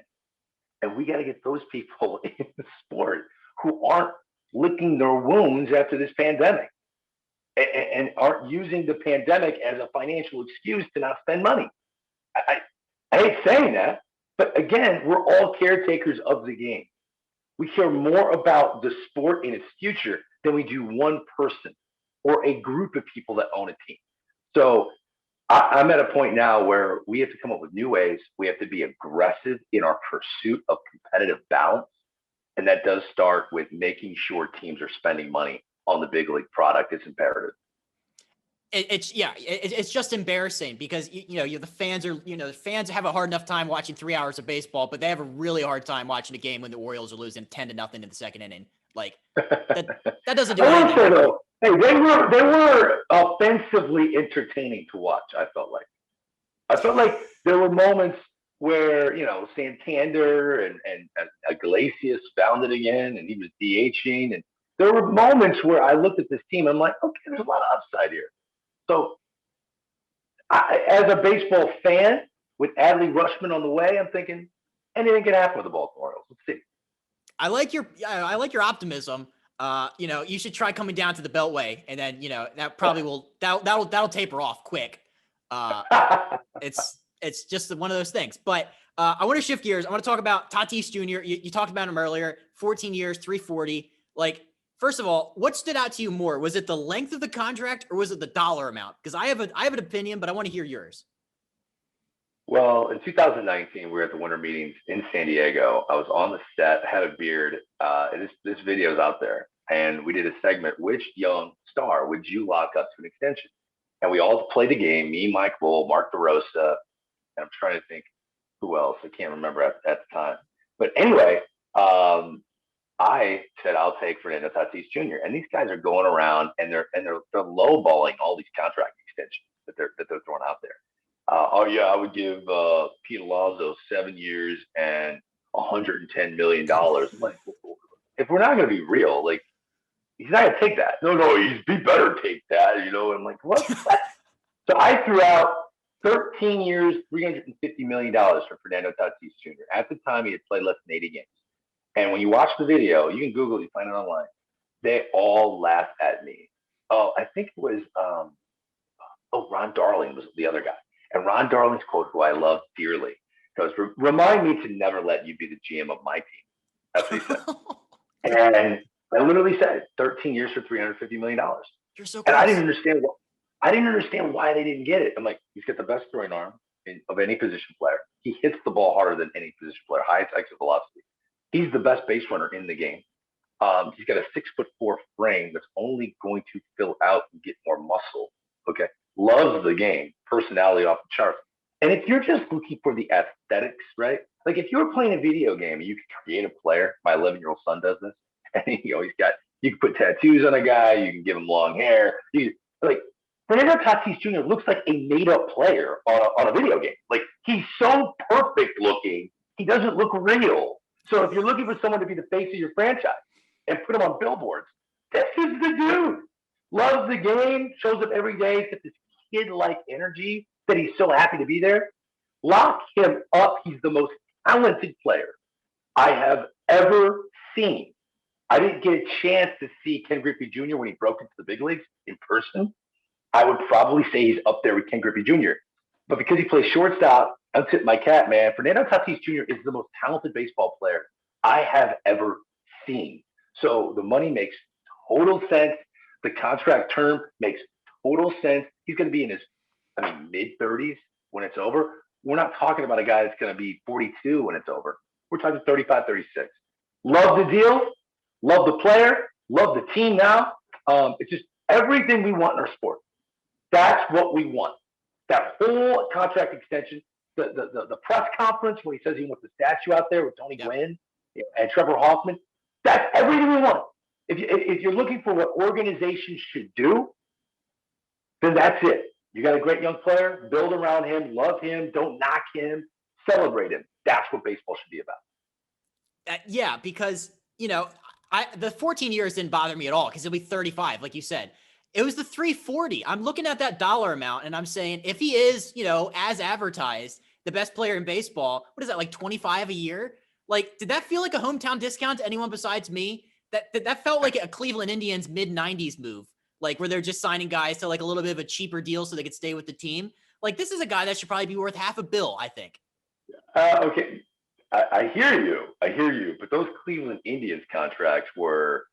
And we got to get those people in the sport who aren't licking their wounds after this pandemic and aren't using the pandemic as a financial excuse to not spend money. I hate saying that, but again, we're all caretakers of the game. We care more about the sport and its future than we do one person or a group of people that own a team. So I'm at a point now where we have to come up with new ways. We have to be aggressive in our pursuit of competitive balance. And that does start with making sure teams are spending money on the big league product. It's imperative. It's just embarrassing because the fans have a hard enough time watching 3 hours of baseball, but they have a really hard time watching a game when the Orioles are losing 10-0 in the second inning. Like that doesn't do anything. I will say though, hey, they were offensively entertaining to watch. I felt like there were moments where Santander and Iglesias found it again, and he was DHing, and there were moments where I looked at this team. And I'm like, okay, there's a lot of upside here. So, as a baseball fan, with Adley Rutschman on the way, I'm thinking anything can happen with the Baltimore Orioles. Let's see. I like your optimism. You should try coming down to the Beltway, and then that probably will that'll taper off quick. It's just one of those things. But I want to shift gears. I want to talk about Tatis Jr. You talked about him earlier. 14 years, 340. Like. First of all, what stood out to you more? Was it the length of the contract or was it the dollar amount? Because I have an opinion, but I want to hear yours. Well, in 2019, we were at the winter meetings in San Diego. I was on the set, had a beard, and this video is out there. and we did a segment, which young star would you lock up to an extension? And we all played the game, me, Mike Bull, Mark DeRosa, and I'm trying to think who else. I can't remember at the time. But anyway, I said I'll take Fernando Tatis Jr. And these guys are going around and they're lowballing all these contract extensions that they're throwing out there. Oh yeah, I would give Pete Alonso 7 years and $110 million. I'm like, if we're not going to be real, like, he's not going to take that. No, he better take that. You know, I'm like, what? So I threw out 13 years, $350 million for Fernando Tatis Jr. At the time, he had played less than 80 games. And when you watch the video, you can Google it, you find it online. They all laughed at me. Oh, I think it was Ron Darling was the other guy. And Ron Darling's quote, who I love dearly, goes, remind me to never let you be the GM of my team. That's what he said. And I literally said 13 years for $350 million. You're so close. And I didn't understand why they didn't get it. I'm like, he's got the best throwing arm of any position player. He hits the ball harder than any position player, highest exit velocity. He's the best base runner in the game. He's got a 6'4" frame that's only going to fill out and get more muscle. Okay. Loves the game, personality off the charts. And if you're just looking for the aesthetics, right? Like if you were playing a video game and you could create a player, my 11-year-old son does this, and you can put tattoos on a guy, you can give him long hair. Fernando Tatis Jr. looks like a made-up player on a video game. Like he's so perfect looking, he doesn't look real. So if you're looking for someone to be the face of your franchise and put him on billboards, this is the dude. Loves the game, shows up every day, got this kid-like energy that he's so happy to be there. Lock him up. He's the most talented player I have ever seen. I didn't get a chance to see Ken Griffey Jr. when he broke into the big leagues in person. I would probably say he's up there with Ken Griffey Jr. But because he plays shortstop, I'm tipping my cat, man. Fernando Tatis Jr. is the most talented baseball player I have ever seen. So the money makes total sense. The contract term makes total sense. He's going to be in his, mid-30s when it's over. We're not talking about a guy that's going to be 42 when it's over. We're talking 35, 36. Love the deal. Love the player. Love the team now. It's just everything we want in our sport. That's what we want. That whole contract extension, the press conference when he says he wants a statue out there with Tony Gwynn and Trevor Hoffman, that's everything we want. If you're looking for what organizations should do, then that's it. You got a great young player, build around him, love him, don't knock him, celebrate him. That's what baseball should be about. Yeah, because, the 14 years didn't bother me at all because it'll be 35, like you said. It was the 340. I'm looking at that dollar amount and I'm saying if he is, as advertised, the best player in baseball, what is that, like 25 a year? Like, did that feel like a hometown discount to anyone besides me? That felt like a Cleveland Indians mid-90s move, like where they're just signing guys to like a little bit of a cheaper deal so they could stay with the team. Like, this is a guy that should probably be worth $500 million, I think. Okay. I hear you. But those Cleveland Indians contracts were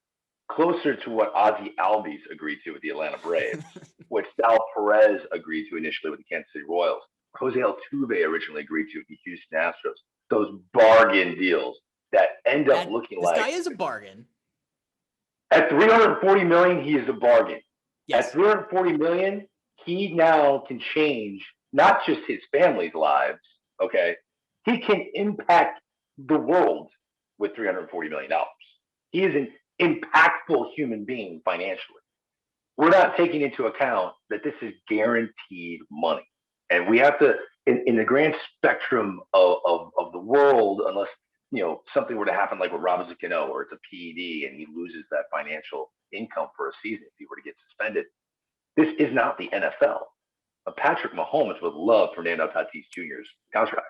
closer to what Ozzie Albies agreed to with the Atlanta Braves, what Sal Perez agreed to initially with the Kansas City Royals, Jose Altuve originally agreed to with the Houston Astros. Those bargain deals that end up looking like... This guy is a bargain. At $340 million, he is a bargain. Yes. At $340 million, he now can change not just his family's lives, okay? He can impact the world with $340 million. He is an impactful human being financially. We're not taking into account that this is guaranteed money. And we have to, in the grand spectrum of the world, unless something were to happen like with Robinson Cano, or it's a PED and he loses that financial income for a season if he were to get suspended. This is not the NFL. Patrick Mahomes would love Fernando Tatis Jr.'s contract.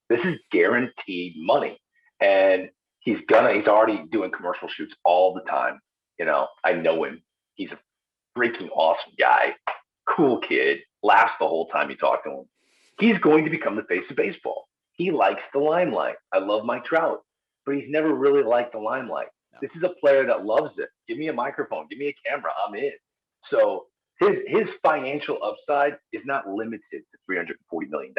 This is guaranteed money. And he's already doing commercial shoots all the time. I know him. He's a freaking awesome guy. Cool kid. Laughs the whole time you talk to him. He's going to become the face of baseball. He likes the limelight. I love Mike Trout, but he's never really liked the limelight. No. This is a player that loves it. Give me a microphone. Give me a camera. I'm in. So his financial upside is not limited to $340 million.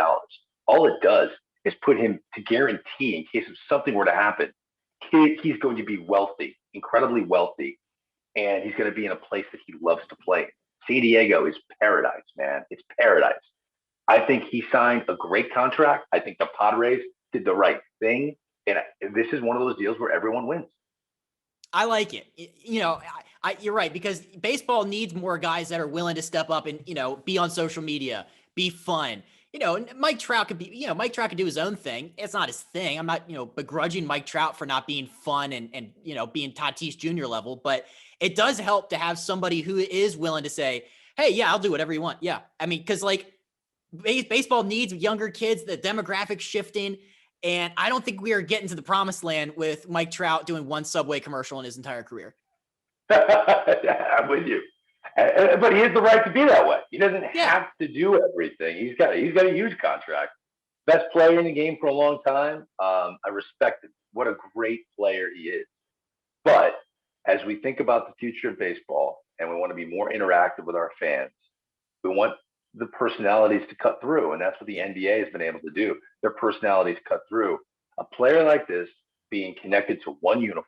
All it does is put him to guarantee, in case of something were to happen, he's going to be wealthy, incredibly wealthy, and he's going to be in a place that he loves to play. San Diego is paradise, man. It's paradise. I think he signed a great contract. I think the Padres did the right thing. And this is one of those deals where everyone wins. I like it. You're right, because baseball needs more guys that are willing to step up and, be on social media, be fun. Mike Trout could do his own thing. It's not his thing. I'm not, begrudging Mike Trout for not being fun and being Tatis Jr. level, but it does help to have somebody who is willing to say, hey, yeah, I'll do whatever you want. Yeah. I mean, because baseball needs younger kids, the demographic shifting. And I don't think we are getting to the promised land with Mike Trout doing one Subway commercial in his entire career. I'm with you. But he has the right to be that way. He doesn't have to do everything. He's got a huge contract. Best player in the game for a long time. I respect him. What a great player he is. But as we think about the future of baseball and we want to be more interactive with our fans, we want the personalities to cut through. And that's what the NBA has been able to do. Their personalities cut through. A player like this being connected to one uniform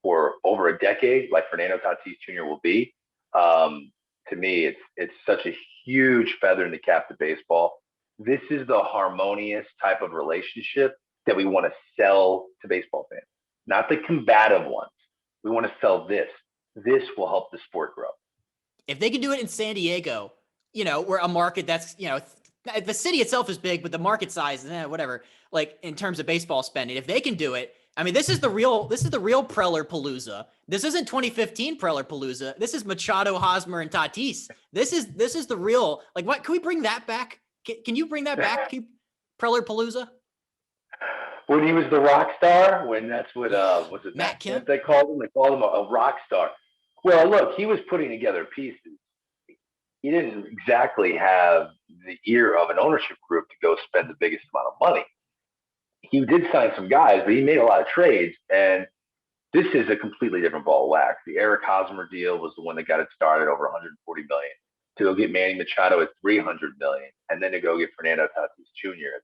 for over a decade, like Fernando Tatis Jr. will be, to me, it's such a huge feather in the cap to baseball. This is the harmonious type of relationship that we want to sell to baseball fans, not the combative ones. We want to sell this. This will help the sport grow. If they can do it in San Diego, we're a market that's, the city itself is big, but the market size, whatever, like in terms of baseball spending, if they can do it, I mean, this is the real Preller Palooza. This isn't 2015 Preller Palooza. This is Machado, Hosmer, and Tatis. This is the real, like, what, can we bring that back? Can you bring that back? Preller Palooza? When he was the rock star, when that's what, was it Matt Kemp? They called him a rock star. Well, look, he was putting together pieces. He didn't exactly have the ear of an ownership group to go spend the biggest amount of money. He did sign some guys, but he made a lot of trades. And this is a completely different ball of wax. The Eric Hosmer deal was the one that got it started, over 140 million. To go get Manny Machado at 300 million, and then to go get Fernando Tatis Jr. at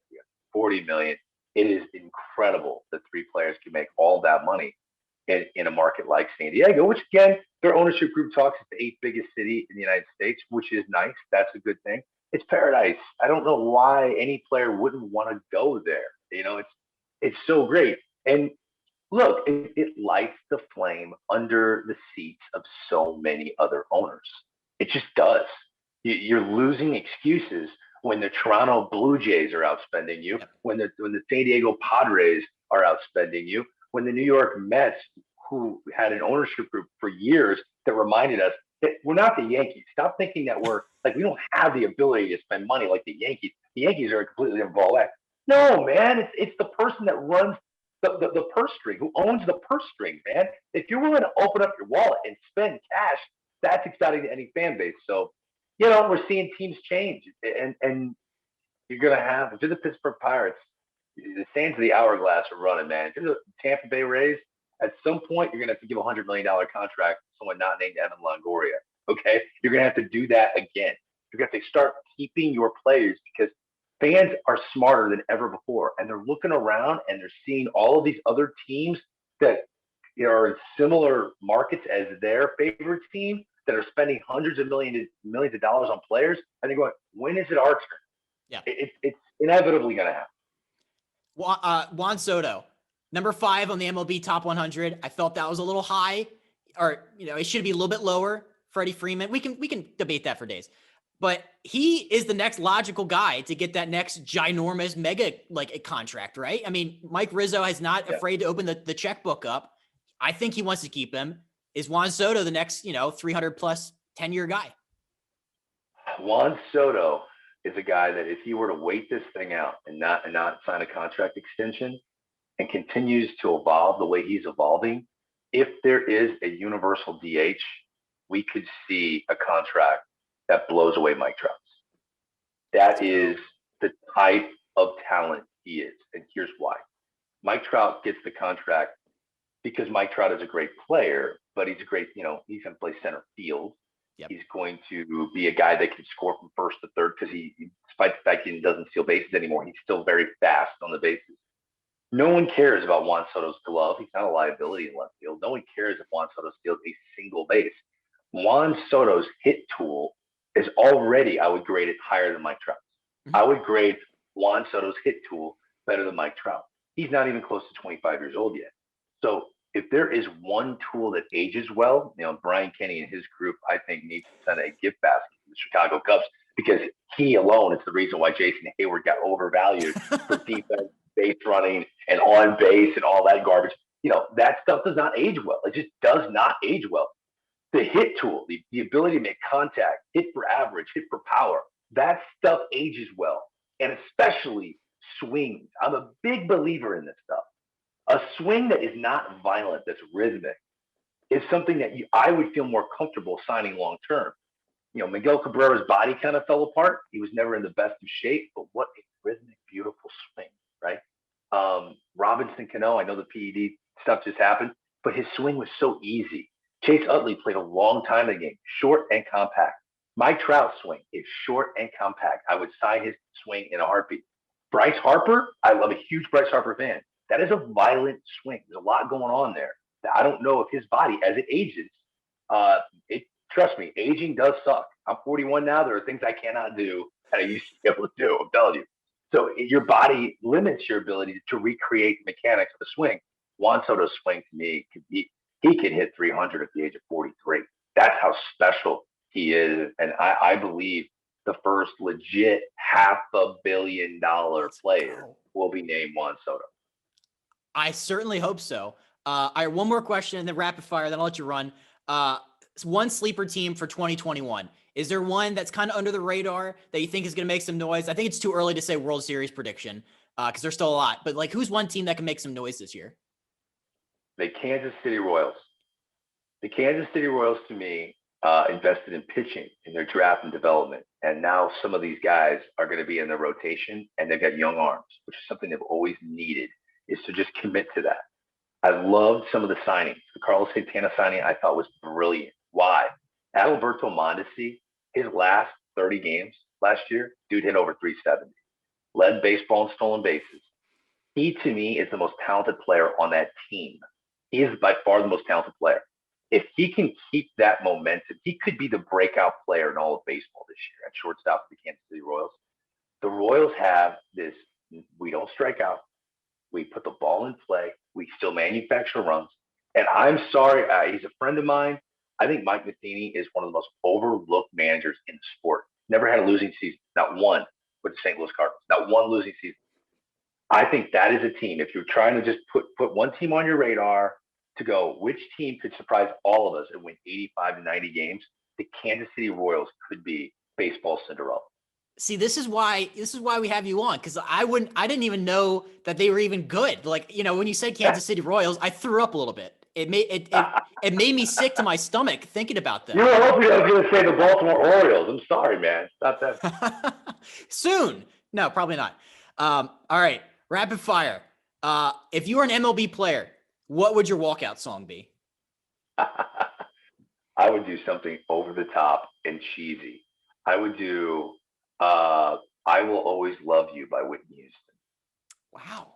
40 million. It is incredible that three players can make all that money in a market like San Diego, which, again, their ownership group talks it's the 8th biggest city in the United States, which is nice. That's a good thing. It's paradise. I don't know why any player wouldn't want to go there. It's so great. And look, it lights the flame under the seats of so many other owners. It just does. You're losing excuses when the Toronto Blue Jays are outspending you, when the San Diego Padres are outspending you, when the New York Mets, who had an ownership group for years that reminded us that we're not the Yankees. Stop thinking that we don't have the ability to spend money like the Yankees. The Yankees are completely involved. No, man, it's the person that runs the purse string, who owns the purse string, man. If you're willing to open up your wallet and spend cash, that's exciting to any fan base. So, we're seeing teams change, and you're going to have, if you're the Pittsburgh Pirates, the sands of the hourglass are running, man. If you're the Tampa Bay Rays, at some point, you're going to have to give a $100 million contract to someone not named Evan Longoria, okay? You're going to have to do that again. You're going to have to start keeping your players, because fans are smarter than ever before, and they're looking around and they're seeing all of these other teams that are in similar markets as their favorite team that are spending hundreds of millions of dollars on players, and they're going, when is it our turn? Yeah, it's inevitably going to happen. Juan Soto, number 5 on the MLB Top 100. I felt that was a little high, or it should be a little bit lower. Freddie Freeman, we can debate that for days. But he is the next logical guy to get that next ginormous mega contract, right? I mean, Mike Rizzo is not afraid to open the checkbook up. I think he wants to keep him. Is Juan Soto the next, 300 plus 10-year guy? Juan Soto is a guy that if he were to wait this thing out and not sign a contract extension and continues to evolve the way he's evolving, if there is a universal DH, we could see a contract that blows away Mike Trout. That is the type of talent he is. And here's why. Mike Trout gets the contract because Mike Trout is a great player, but he's a great, he's going to play center field. Yep. He's going to be a guy that can score from first to third, because he, despite the fact he doesn't steal bases anymore, he's still very fast on the bases. No one cares about Juan Soto's glove. He's not a liability in left field. No one cares if Juan Soto steals a single base. Juan Soto's hit tool is already, I would grade it higher than Mike Trout's. Mm-hmm. I would grade Juan Soto's hit tool better than Mike Trout. He's not even close to 25 years old yet. So if there is one tool that ages well, Brian Kenny and his group, I think, needs to send a gift basket to the Chicago Cubs, because he alone is the reason why Jason Hayward got overvalued for defense, base running, and on base and all that garbage. That stuff does not age well. It just does not age well. The hit tool, the ability to make contact, hit for average, hit for power, that stuff ages well. And especially swings. I'm a big believer in this stuff. A swing that is not violent, that's rhythmic, is something that I would feel more comfortable signing long term. Miguel Cabrera's body kind of fell apart. He was never in the best of shape, but what a rhythmic, beautiful swing, right? Robinson Cano, I know the PED stuff just happened, but his swing was so easy. Chase Utley played a long time in the game, short and compact. Mike Trout's swing is short and compact. I would sign his swing in a heartbeat. Bryce Harper, I'm a huge Bryce Harper fan. That is a violent swing. There's a lot going on there. I don't know if his body, as it ages, trust me, aging does suck. I'm 41 now. There are things I cannot do that I used to be able to do. I'm telling you. So your body limits your ability to recreate the mechanics of the swing. Juan Soto's swing, to me, he can hit 300 at the age of 43. That's how special he is. And I believe the first legit $500 million player will be named Juan Soto. I certainly hope so. All right, one more question and then rapid fire, then I'll let you run. One sleeper team for 2021. Is there one that's kind of under the radar that you think is going to make some noise? I think it's too early to say World Series prediction because there's still a lot. But who's one team that can make some noise this year? The Kansas City Royals. The Kansas City Royals, to me, invested in pitching in their draft and development. And now some of these guys are going to be in their rotation, and they've got young arms, which is something they've always needed, is to just commit to that. I loved some of the signings. The Carlos Santana signing I thought was brilliant. Why? Adalberto Mondesi, his last 30 games last year, dude hit over 370. Led baseball in stolen bases. He, to me, is the most talented player on that team. He is by far the most talented player. If he can keep that momentum, he could be the breakout player in all of baseball this year at shortstop for the Kansas City Royals. The Royals have this, we don't strike out. We put the ball in play. We still manufacture runs. And I'm sorry, he's a friend of mine. I think Mike Matheny is one of the most overlooked managers in the sport. Never had a losing season, not one with the St. Louis Cardinals, not one losing season. I think that is a team. If you're trying to just put one team on your radar to go, which team could surprise all of us and win 85 to 90 games, the Kansas City Royals could be baseball Cinderella. See, this is why we have you on, because I didn't even know that they were even good. When you said Kansas City Royals, I threw up a little bit. It made me sick to my stomach thinking about them. You were hoping I was going to say the Baltimore Orioles. I'm sorry, man. Not that. Soon. No, probably not. All right. Rapid fire. If you were an MLB player, what would your walkout song be? I would do something over the top and cheesy. I would do I Will Always Love You by Whitney Houston. Wow.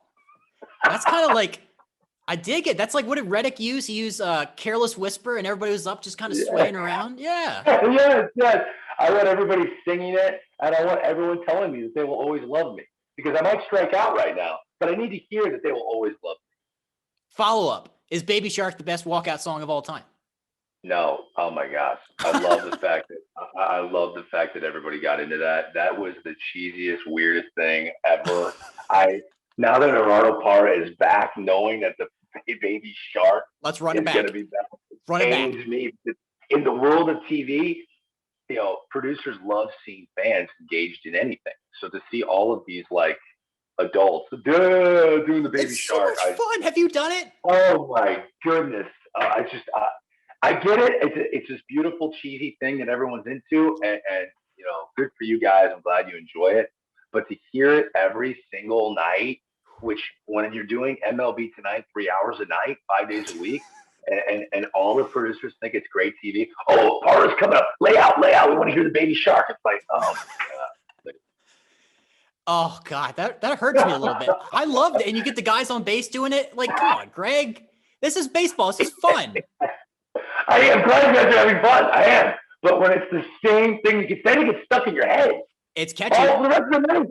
That's kind of I dig it. That's what did Reddick use? He used Careless Whisper and everybody was up just kind of swaying around. Yeah. Yes. I want everybody singing it, and I want everyone telling me that they will always love me, because I might strike out right now, but I need to hear that they will always love me. Follow up. Is Baby Shark the best walkout song of all time? No. Oh my gosh. I love the fact that everybody got into that. That was the cheesiest, weirdest thing ever. Now that Gerardo Parra is back, knowing that the Baby Shark is going to be back, pains me. In the world of TV, producers love seeing fans engaged in anything. So to see all of these adults doing the Baby Shark, it's so much fun. Have you done it? Oh my goodness! I get it. It's this beautiful, cheesy thing that everyone's into, and good for you guys. I'm glad you enjoy it. But to hear it every single night, which when you're doing MLB Tonight 3 hours a night, 5 days a week, and all the producers think it's great TV. Oh, Parra's coming up. Lay out. We want to hear the Baby Shark. It's oh my God. Oh God, that hurts me a little bit. I loved it. And you get the guys on base doing it. Like, come on, Greg. This is baseball. This is fun. I am glad you guys are having fun. I am. But when it's the same thing, then it gets stuck in your head. It's catchy. All the rest of the night.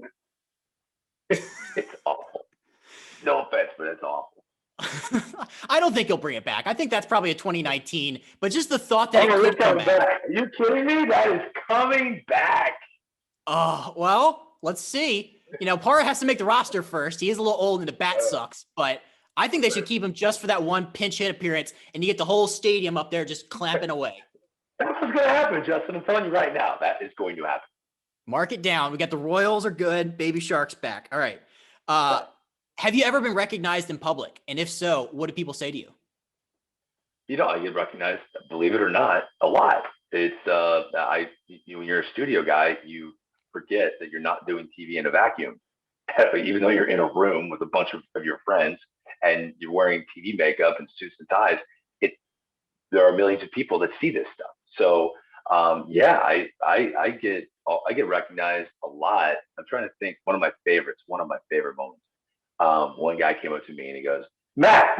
It's awful. No offense, but it's awful. I don't think he'll bring it back. I think that's probably a 2019, but just the thought that it could come back. Are you kidding me? That is coming back. Oh, well, let's see. You know, Parra has to make the roster first. He is a little old and the bat sucks, but I think they should keep him just for that one pinch hit appearance, and you get the whole stadium up there just clamping away. That's what's going to happen, Justin. I'm telling you right now, that is going to happen. Mark it down. We got the Royals are good. Baby Shark's back. All right. Have you ever been recognized in public? And if so, what do people say to you? You know, I get recognized, believe it or not, a lot. It's when you're a studio guy, you forget that you're not doing TV in a vacuum. Even though you're in a room with a bunch of your friends and you're wearing TV makeup and suits and ties, there are millions of people that see this stuff. So I get recognized a lot. I'm trying to think. One of my favorite moments. One guy came up to me and he goes, Matt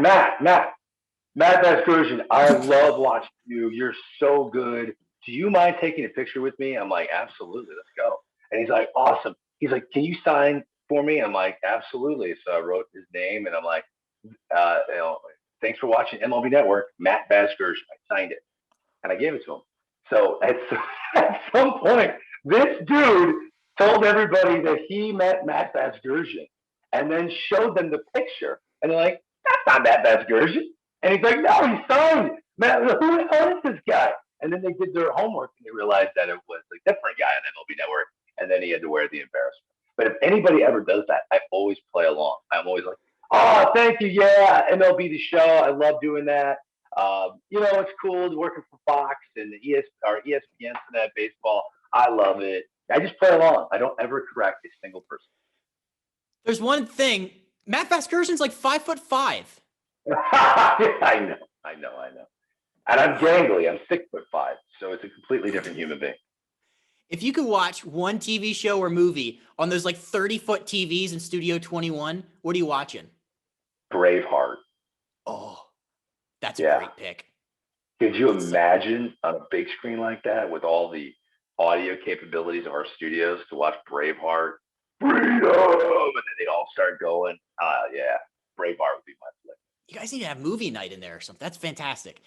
Vasgersian, I love watching you. You're so good. Do you mind taking a picture with me? I'm like, absolutely, let's go. And he's like, awesome. He's like, can you sign for me? I'm like, absolutely. So I wrote his name and I'm like, thanks for watching MLB Network, Matt Vasgersian. I signed it and I gave it to him. So at some point, this dude told everybody that he met Matt Vasgersian and then showed them the picture. And they're like, that's not Matt Vasgersian. And he's like, no, he signed. Matt, who the hell is this guy? And then they did their homework and they realized that it was a different guy on MLB Network. And then he had to wear the embarrassment. But if anybody ever does that, I always play along. I'm always like, oh, thank you. Yeah, MLB The Show. I love doing that. It's cool working for Fox and the ESPN Tonight Baseball. I love it. I just play along. I don't ever correct a single person. There's one thing. Matt Vasgersian's like 5'5". I know. And I'm gangly. I'm 6'5", so it's a completely different human being. If you could watch one TV show or movie on those like 30-foot TVs in Studio 21, what are you watching? Braveheart. Oh, that's a great pick. Could you imagine on a big screen like that with all the audio capabilities of our studios to watch Braveheart? Freedom! And then they'd all start going. Braveheart would be my flick. You guys need to have movie night in there or something. That's fantastic.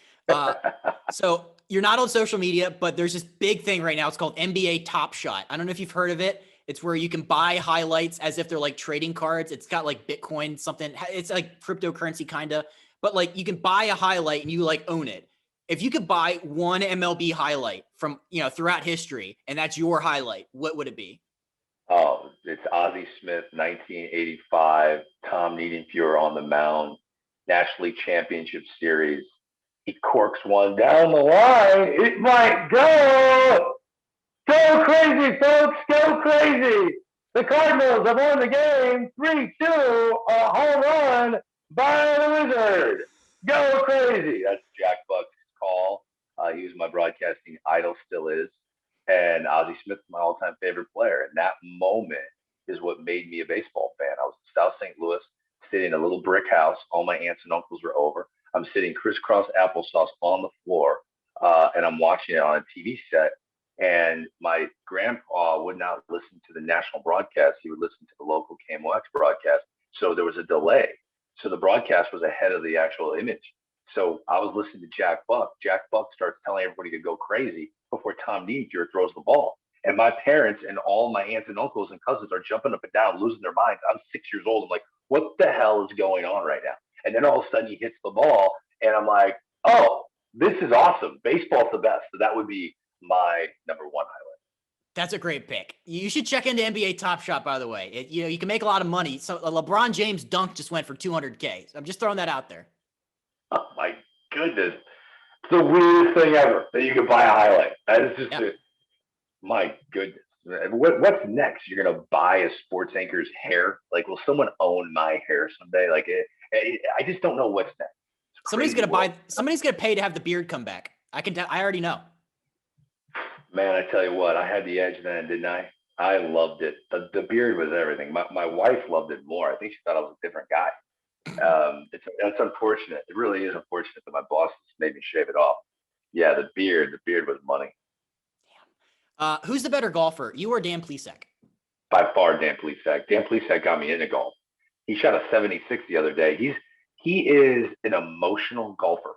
So you're not on social media, but there's this big thing right now. It's called NBA Top Shot. I don't know if you've heard of it. It's where you can buy highlights as if they're like trading cards. It's got like Bitcoin, something. It's like cryptocurrency kind of, but like you can buy a highlight and you like own it. If you could buy one MLB highlight from, throughout history, and that's your highlight, what would it be? Oh, it's Ozzie Smith, 1985, Tom Niedenfuer on the mound, National League Championship Series. He corks one down the line. It might go. Go crazy, folks. Go crazy. The Cardinals have won the game 3-2, a home run by the Wizard. Go crazy. That's Jack Buck's call. He was my broadcasting idol, still is. And Ozzie Smith, my all-time favorite player. And that moment is what made me a baseball fan. I was in South St. Louis, sitting in a little brick house. All my aunts and uncles were over. I'm sitting crisscross applesauce on the floor, and I'm watching it on a TV set. And my grandpa would not listen to the national broadcast. He would listen to the local KMOX broadcast. So there was a delay. So the broadcast was ahead of the actual image. So I was listening to Jack Buck. Jack Buck starts telling everybody to go crazy before Tom Niedenfuer throws the ball. And my parents and all my aunts and uncles and cousins are jumping up and down, losing their minds. I'm 6 years old. I'm like, what the hell is going on right now? And then all of a sudden he hits the ball, and I'm like, oh, this is awesome. Baseball's the best. So that would be my number one highlight. That's a great pick. You should check into NBA Top Shot, by the way. You can make a lot of money. So a LeBron James dunk just went for $200K. So I'm just throwing that out there. Oh, my goodness. It's the weirdest thing ever that you can buy a highlight. That is just my goodness. What's next? You're going to buy a sports anchor's hair? Like, will someone own my hair someday? Like, I just don't know what's next. Somebody's going to pay to have the beard come back. I already know. Man, I tell you what, I had the edge then, didn't I? I loved it. The beard was everything. My wife loved it more. I think she thought I was a different guy. It's unfortunate. It really is unfortunate that my boss made me shave it off. Yeah, the beard was money. Who's the better golfer, you or Dan Plesac? By far, Dan Plesac. Dan Plesac got me into golf. He shot a 76 the other day. He is an emotional golfer.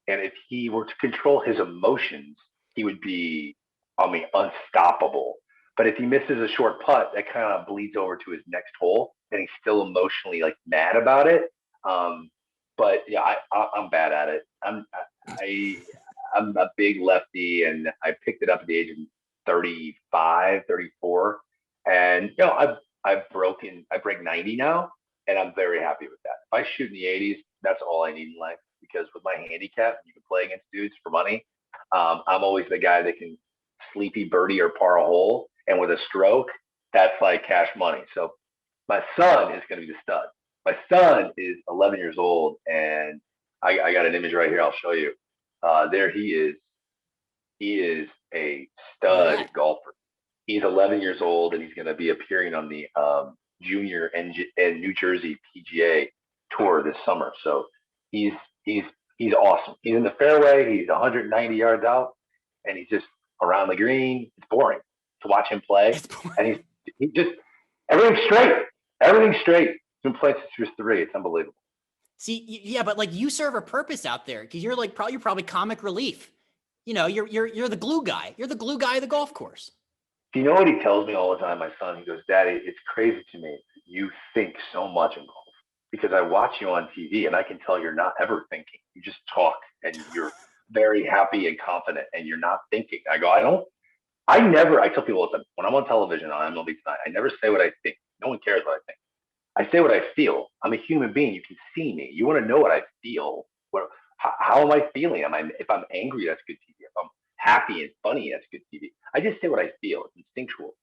And if he were to control his emotions, he would be, I mean, unstoppable. But if he misses a short putt, that kind of bleeds over to his next hole, and he's still emotionally like mad about it. Um, but yeah, I'm bad at it. I I'm a big lefty, and I picked it up at the age of 35, 34, and I break 90 now, and I'm very happy with that. If I shoot in the 80s, that's all I need in life because with my handicap, you can play against dudes for money. I'm always the guy that can sleepy birdie or par a hole, and with a stroke, that's like cash money. So my son is going to be the stud. My son is 11 years old, and I got an image right here. I'll show you. There he is. He is a stud Congrats. golfer. He's 11 years old, and he's going to be appearing on the Junior and New Jersey PGA tour this summer. So he's he's he's awesome. He's in the fairway. He's 190 yards out, and he's just around the green. It's boring to watch him play, It's boring. and he just everything's straight. Everything's straight. He's been playing since he was 3. It's unbelievable. See, yeah, but like you serve a purpose out there because you're probably comic relief. You're the glue guy. You're the glue guy of the golf course. Do you know what he tells me all the time? My son, he goes, "Daddy, it's crazy to me. You think so much in golf because I watch you on TV and I can tell you're not ever thinking. You just talk and you're very happy and confident and you're not thinking." I go, I tell people all the time, when I'm on television on MLB Tonight, I never say what I think. No one cares what I think. I say what I feel. I'm a human being. You can see me. You want to know what I feel. How am I feeling? If I'm angry, that's good TV. If I'm happy and funny, that's good TV. I just say what I feel. It's instinctual.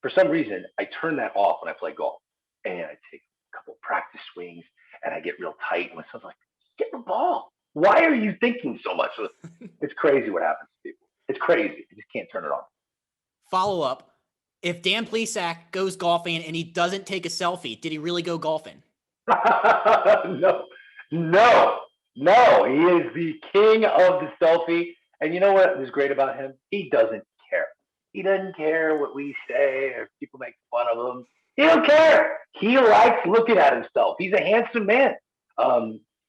For some reason, I turn that off when I play golf, and I take a couple practice swings, and I get real tight. And my son's like, "Get the ball. Why are you thinking so much?" So it's crazy what happens to people. It's crazy. You just can't turn it off. Follow up. If Dan Plesac goes golfing and he doesn't take a selfie, did he really go golfing? No, no, no. He is the king of the selfie. And you know what is great about him? He doesn't care. He doesn't care what we say or people make fun of him. He don't care. He likes looking at himself. He's a handsome man.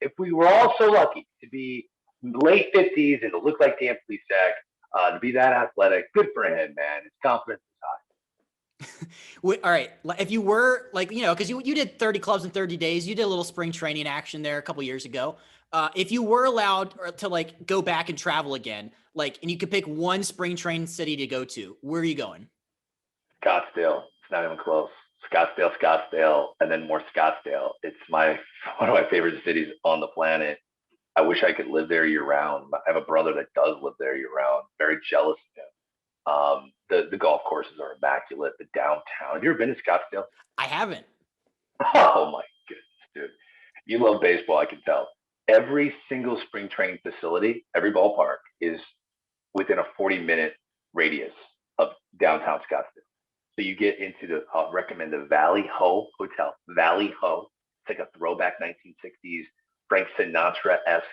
If we were all so lucky to be late 50s and to look like Dan Plesac, to be that athletic, good for him, man. His confidence is high. All right. If you were like, because you did 30 clubs in 30 days, you did a little spring training action there a couple years ago. If you were allowed to like go back and travel again, like, and you could pick one spring training city to go to, where are you going? Scottsdale. It's not even close. Scottsdale, and then more Scottsdale. It's one of my favorite cities on the planet. I wish I could live there year round. I have a brother that does live there year round. Very jealous of him. The golf courses are immaculate. The downtown. Have you ever been to Scottsdale? I haven't. Oh my goodness, dude! You love baseball. I can tell. Every single spring training facility, every ballpark is within a 40-minute radius of downtown Scottsdale. So you get into recommend the Valley Ho Hotel. Valley Ho. It's like a throwback 1960s Frank Sinatra-esque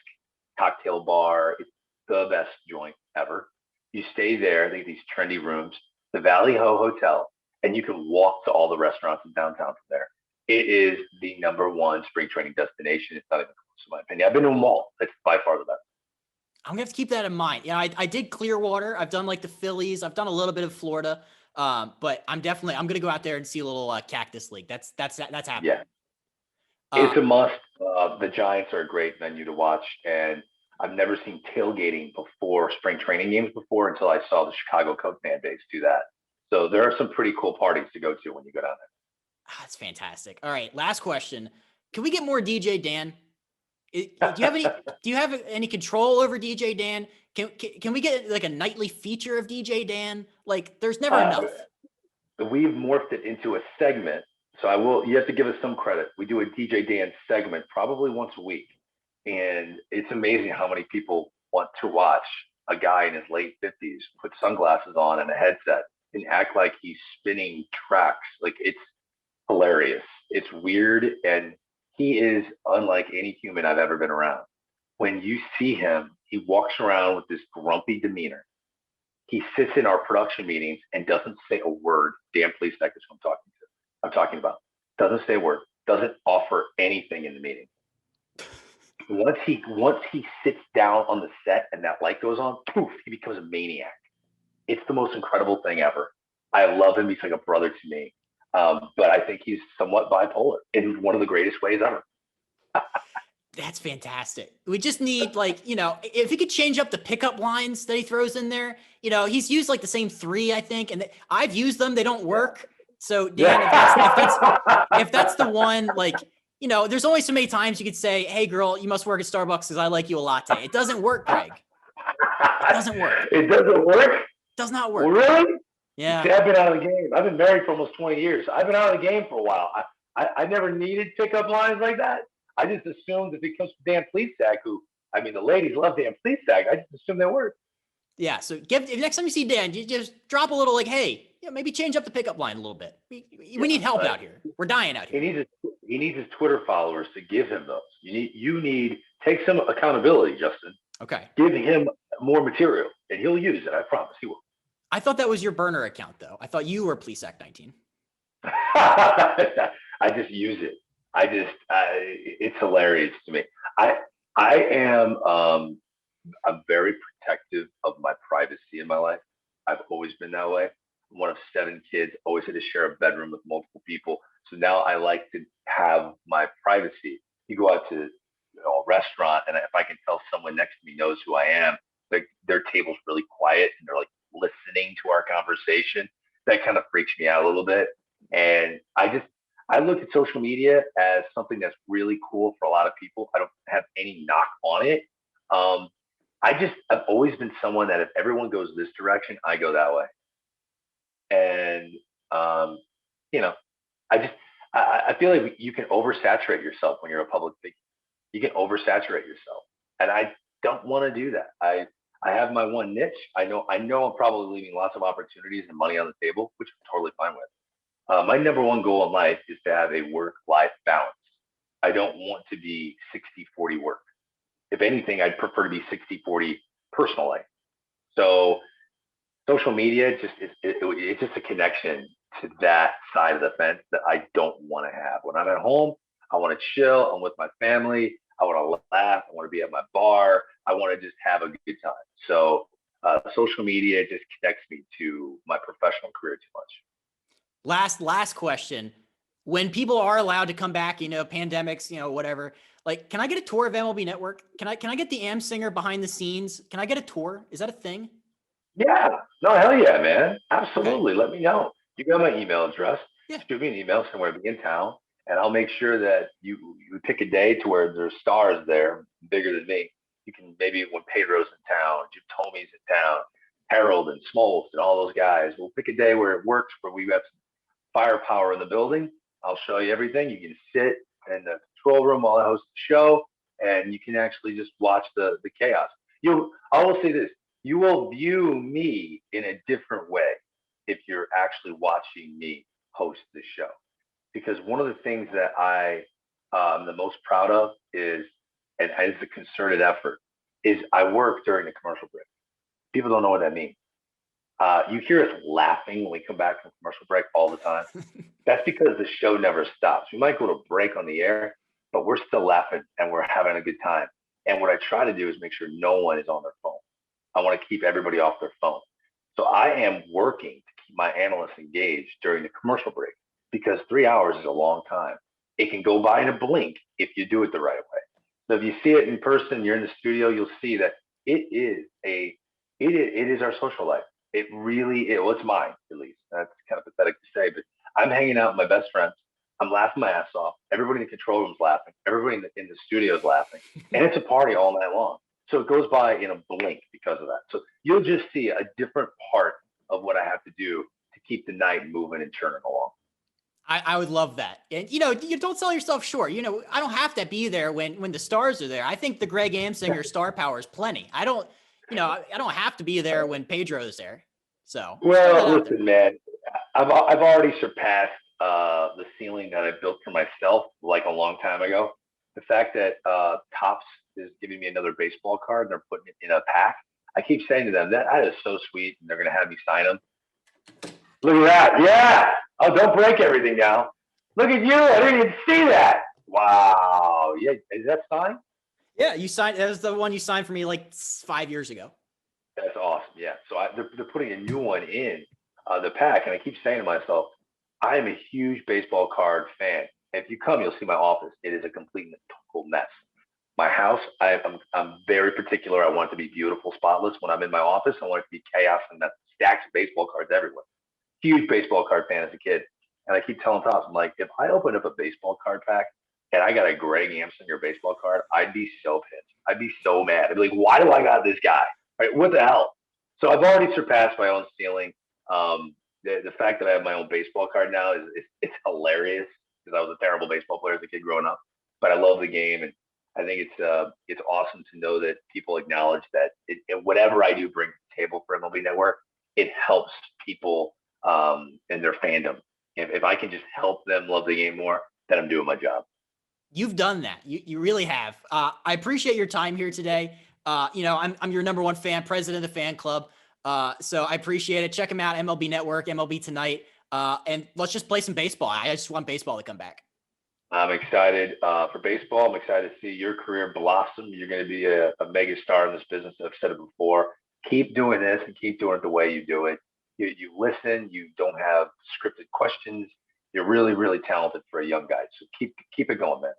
cocktail bar. It's the best joint ever. You stay there. They have these trendy rooms. The Valley Ho Hotel, and you can walk to all the restaurants in downtown from there. It is the number one spring training destination. It's not even close, in my opinion. I've been to them all. It's by far the best. I'm gonna have to keep that in mind. Yeah, I did Clearwater. I've done like the Phillies. I've done a little bit of Florida. But I'm gonna go out there and see a little Cactus League. That's happening. Yeah, Uh, it's a must. The Giants are a great venue to watch, and I've never seen tailgating before spring training games before until I saw the Chicago Cubs fan base do that. So there are some pretty cool parties to go to when you go down that's fantastic. All right, last question. Can we get more DJ Dan? Do you have any? there. Do you have any control over DJ Dan? Can we get like a nightly feature of DJ Dan? Like, there's never uh, enough. we've morphed it into a segment. So I will. You have to give us some credit. We do a DJ Dan segment probably once a week, and it's amazing how many people want to watch a guy in his late 50s put sunglasses on and a headset and act like he's spinning tracks. Like, it's hilarious. It's weird, and he is unlike any human I've ever been around. When you see him, he walks around with this grumpy demeanor. He sits in our production meetings and doesn't say a word. Dan Plesac is who I'm talking about. Doesn't say a word. Doesn't offer anything in the meeting. Once he sits down on the set and that light goes on, poof, he becomes a maniac. It's the most incredible thing ever. I love him. He's like a brother to me. But I think he's somewhat bipolar in one of the greatest ways ever. That's fantastic. We just need, like, you know, if he could change up the pickup lines that he throws in there. You know, he's used like the same 3, I think, and I've used them. They don't work. So Dan, if that's the one, like, you know, there's only so many times you could say, "Hey, girl, you must work at Starbucks because I like you a latte." It doesn't work, Greg. It doesn't work. It doesn't work? Does not work. Really? Yeah. See, I've been out of the game. I've been married for almost 20 years. I've been out of the game for a while. I never needed pickup lines like that. I just assumed if it comes from Dan Plesac, the ladies love Dan Plesac. I just assumed they work. Yeah. So if next time you see Dan, you just drop a little like, "Hey, yeah, maybe change up the pickup line a little bit. We need help out here. We're dying out here." He needs his Twitter followers to give him those. You need take some accountability, Justin. Okay. Give him more material, and he'll use it. I promise he will. I thought that was your burner account, though. I thought you were Plesac 19. I just use it. It's hilarious to me. I am I'm very protective of my privacy in my life. I've always been that way. I'm one of 7 kids, always had to share a bedroom with multiple people. So now I like to have my privacy. You go out to a restaurant, and if I can tell someone next to me knows who I am, like their table's really quiet and they're like listening to our conversation, that kind of freaks me out a little bit. And I look at social media as something that's really cool for a lot of people. I don't have any knock on it. I've always been someone that if everyone goes this direction, I go that way. And, I feel like you can oversaturate yourself when you're a public figure. You can oversaturate yourself. And I don't want to do that. I have my one niche. I know I'm probably leaving lots of opportunities and money on the table, which I'm totally fine with. My number one goal in life is to have a work-life balance. I don't want to be 60-40 work. If anything, I'd prefer to be 60-40 personal life. So social media it's just a connection to that side of the fence that I don't want to have. When I'm at home, I want to chill. I'm with my family. I want to laugh. I want to be at my bar. I want to just have a good time. So social media just connects me to my professional career too much. Last question. When people are allowed to come back, pandemics, whatever, like, can I get a tour of MLB Network? Can I get the Amsinger behind the scenes? Can I get a tour? Is that a thing? Yeah. No, hell yeah, man. Absolutely. Okay. Let me know. You got my email address. Yeah. Shoot me an email somewhere in town, and I'll make sure that you pick a day to where there's stars there bigger than me. You can maybe when Pedro's in town, Jim Tomey's in town, Harold and Smoltz and all those guys. We'll pick a day where it works, where we have some firepower in the building. I'll show you everything. You can sit in the control room while I host the show, and you can actually just watch the chaos. I will say this. You will view me in a different way if you're actually watching me host this show. Because one of the things that I am the most proud of is, and as a concerted effort, is I work during the commercial break. People don't know what that means. You hear us laughing when we come back from commercial break all the time. That's because the show never stops. We might go to break on the air, but we're still laughing and we're having a good time. And what I try to do is make sure no one is on their phone. I want to keep everybody off their phone. So I am working to keep my analysts engaged during the commercial break, because 3 hours is a long time. It can go by in a blink if you do it the right way. So if you see it in person, you're in the studio, you'll see that it is our social life. It really is. Well, it's mine, at least. That's kind of pathetic to say, but I'm hanging out with my best friends. I'm laughing my ass off. Everybody in the control room's laughing. Everybody in the studio is laughing. And it's a party all night long. So it goes by in a blink because of that. So you'll just see a different part of what I have to do to keep the night moving and churning along. I would love that. And, you don't sell yourself short. I don't have to be there when the stars are there. I think the Greg Amsinger star power is plenty. I don't have to be there when Pedro is there. So throw that Well, out there. listen, man, I've already surpassed the ceiling that I built for myself like a long time ago. The fact that Topps is giving me another baseball card and they're putting it in a pack. I keep saying to them that is so sweet, and they're going to have me sign them. Look at that, yeah. Oh, don't break everything now. Look at you. I didn't even see that. Wow. Yeah, is that signed? Yeah, you signed. That was the one you signed for me like 5 years ago. That's awesome. Yeah. So they're putting a new one in the pack, and I keep saying to myself, I am a huge baseball card fan. If you come, you'll see my office. It is a complete and total mess. My house, I'm very particular. I want it to be beautiful, spotless. When I'm in my office, I want it to be chaos and stacks of baseball cards everywhere. Huge baseball card fan as a kid, and I keep telling Tops, I'm like, if I open up a baseball card pack and I got a Greg Amsinger baseball card, I'd be so pissed. I'd be so mad. I'd be like, why do I got this guy? Right? What the hell? So I've already surpassed my own ceiling. The fact that I have my own baseball card now it's hilarious because I was a terrible baseball player as a kid growing up, but I love the game, and I think it's awesome to know that people acknowledge that whatever I do bring to the table for MLB Network, it helps people and their fandom. If I can just help them love the game more, then I'm doing my job. You've done that. You really have. I appreciate your time here today. I'm your number one fan, president of the fan club. So I appreciate it. Check him out, MLB Network, MLB Tonight. And let's just play some baseball. I just want baseball to come back. I'm excited for baseball. I'm excited to see your career blossom. You're going to be a mega star in this business. I've said it before. Keep doing this and keep doing it the way you do it. You listen. You don't have scripted questions. You're really, really talented for a young guy. So keep it going, man.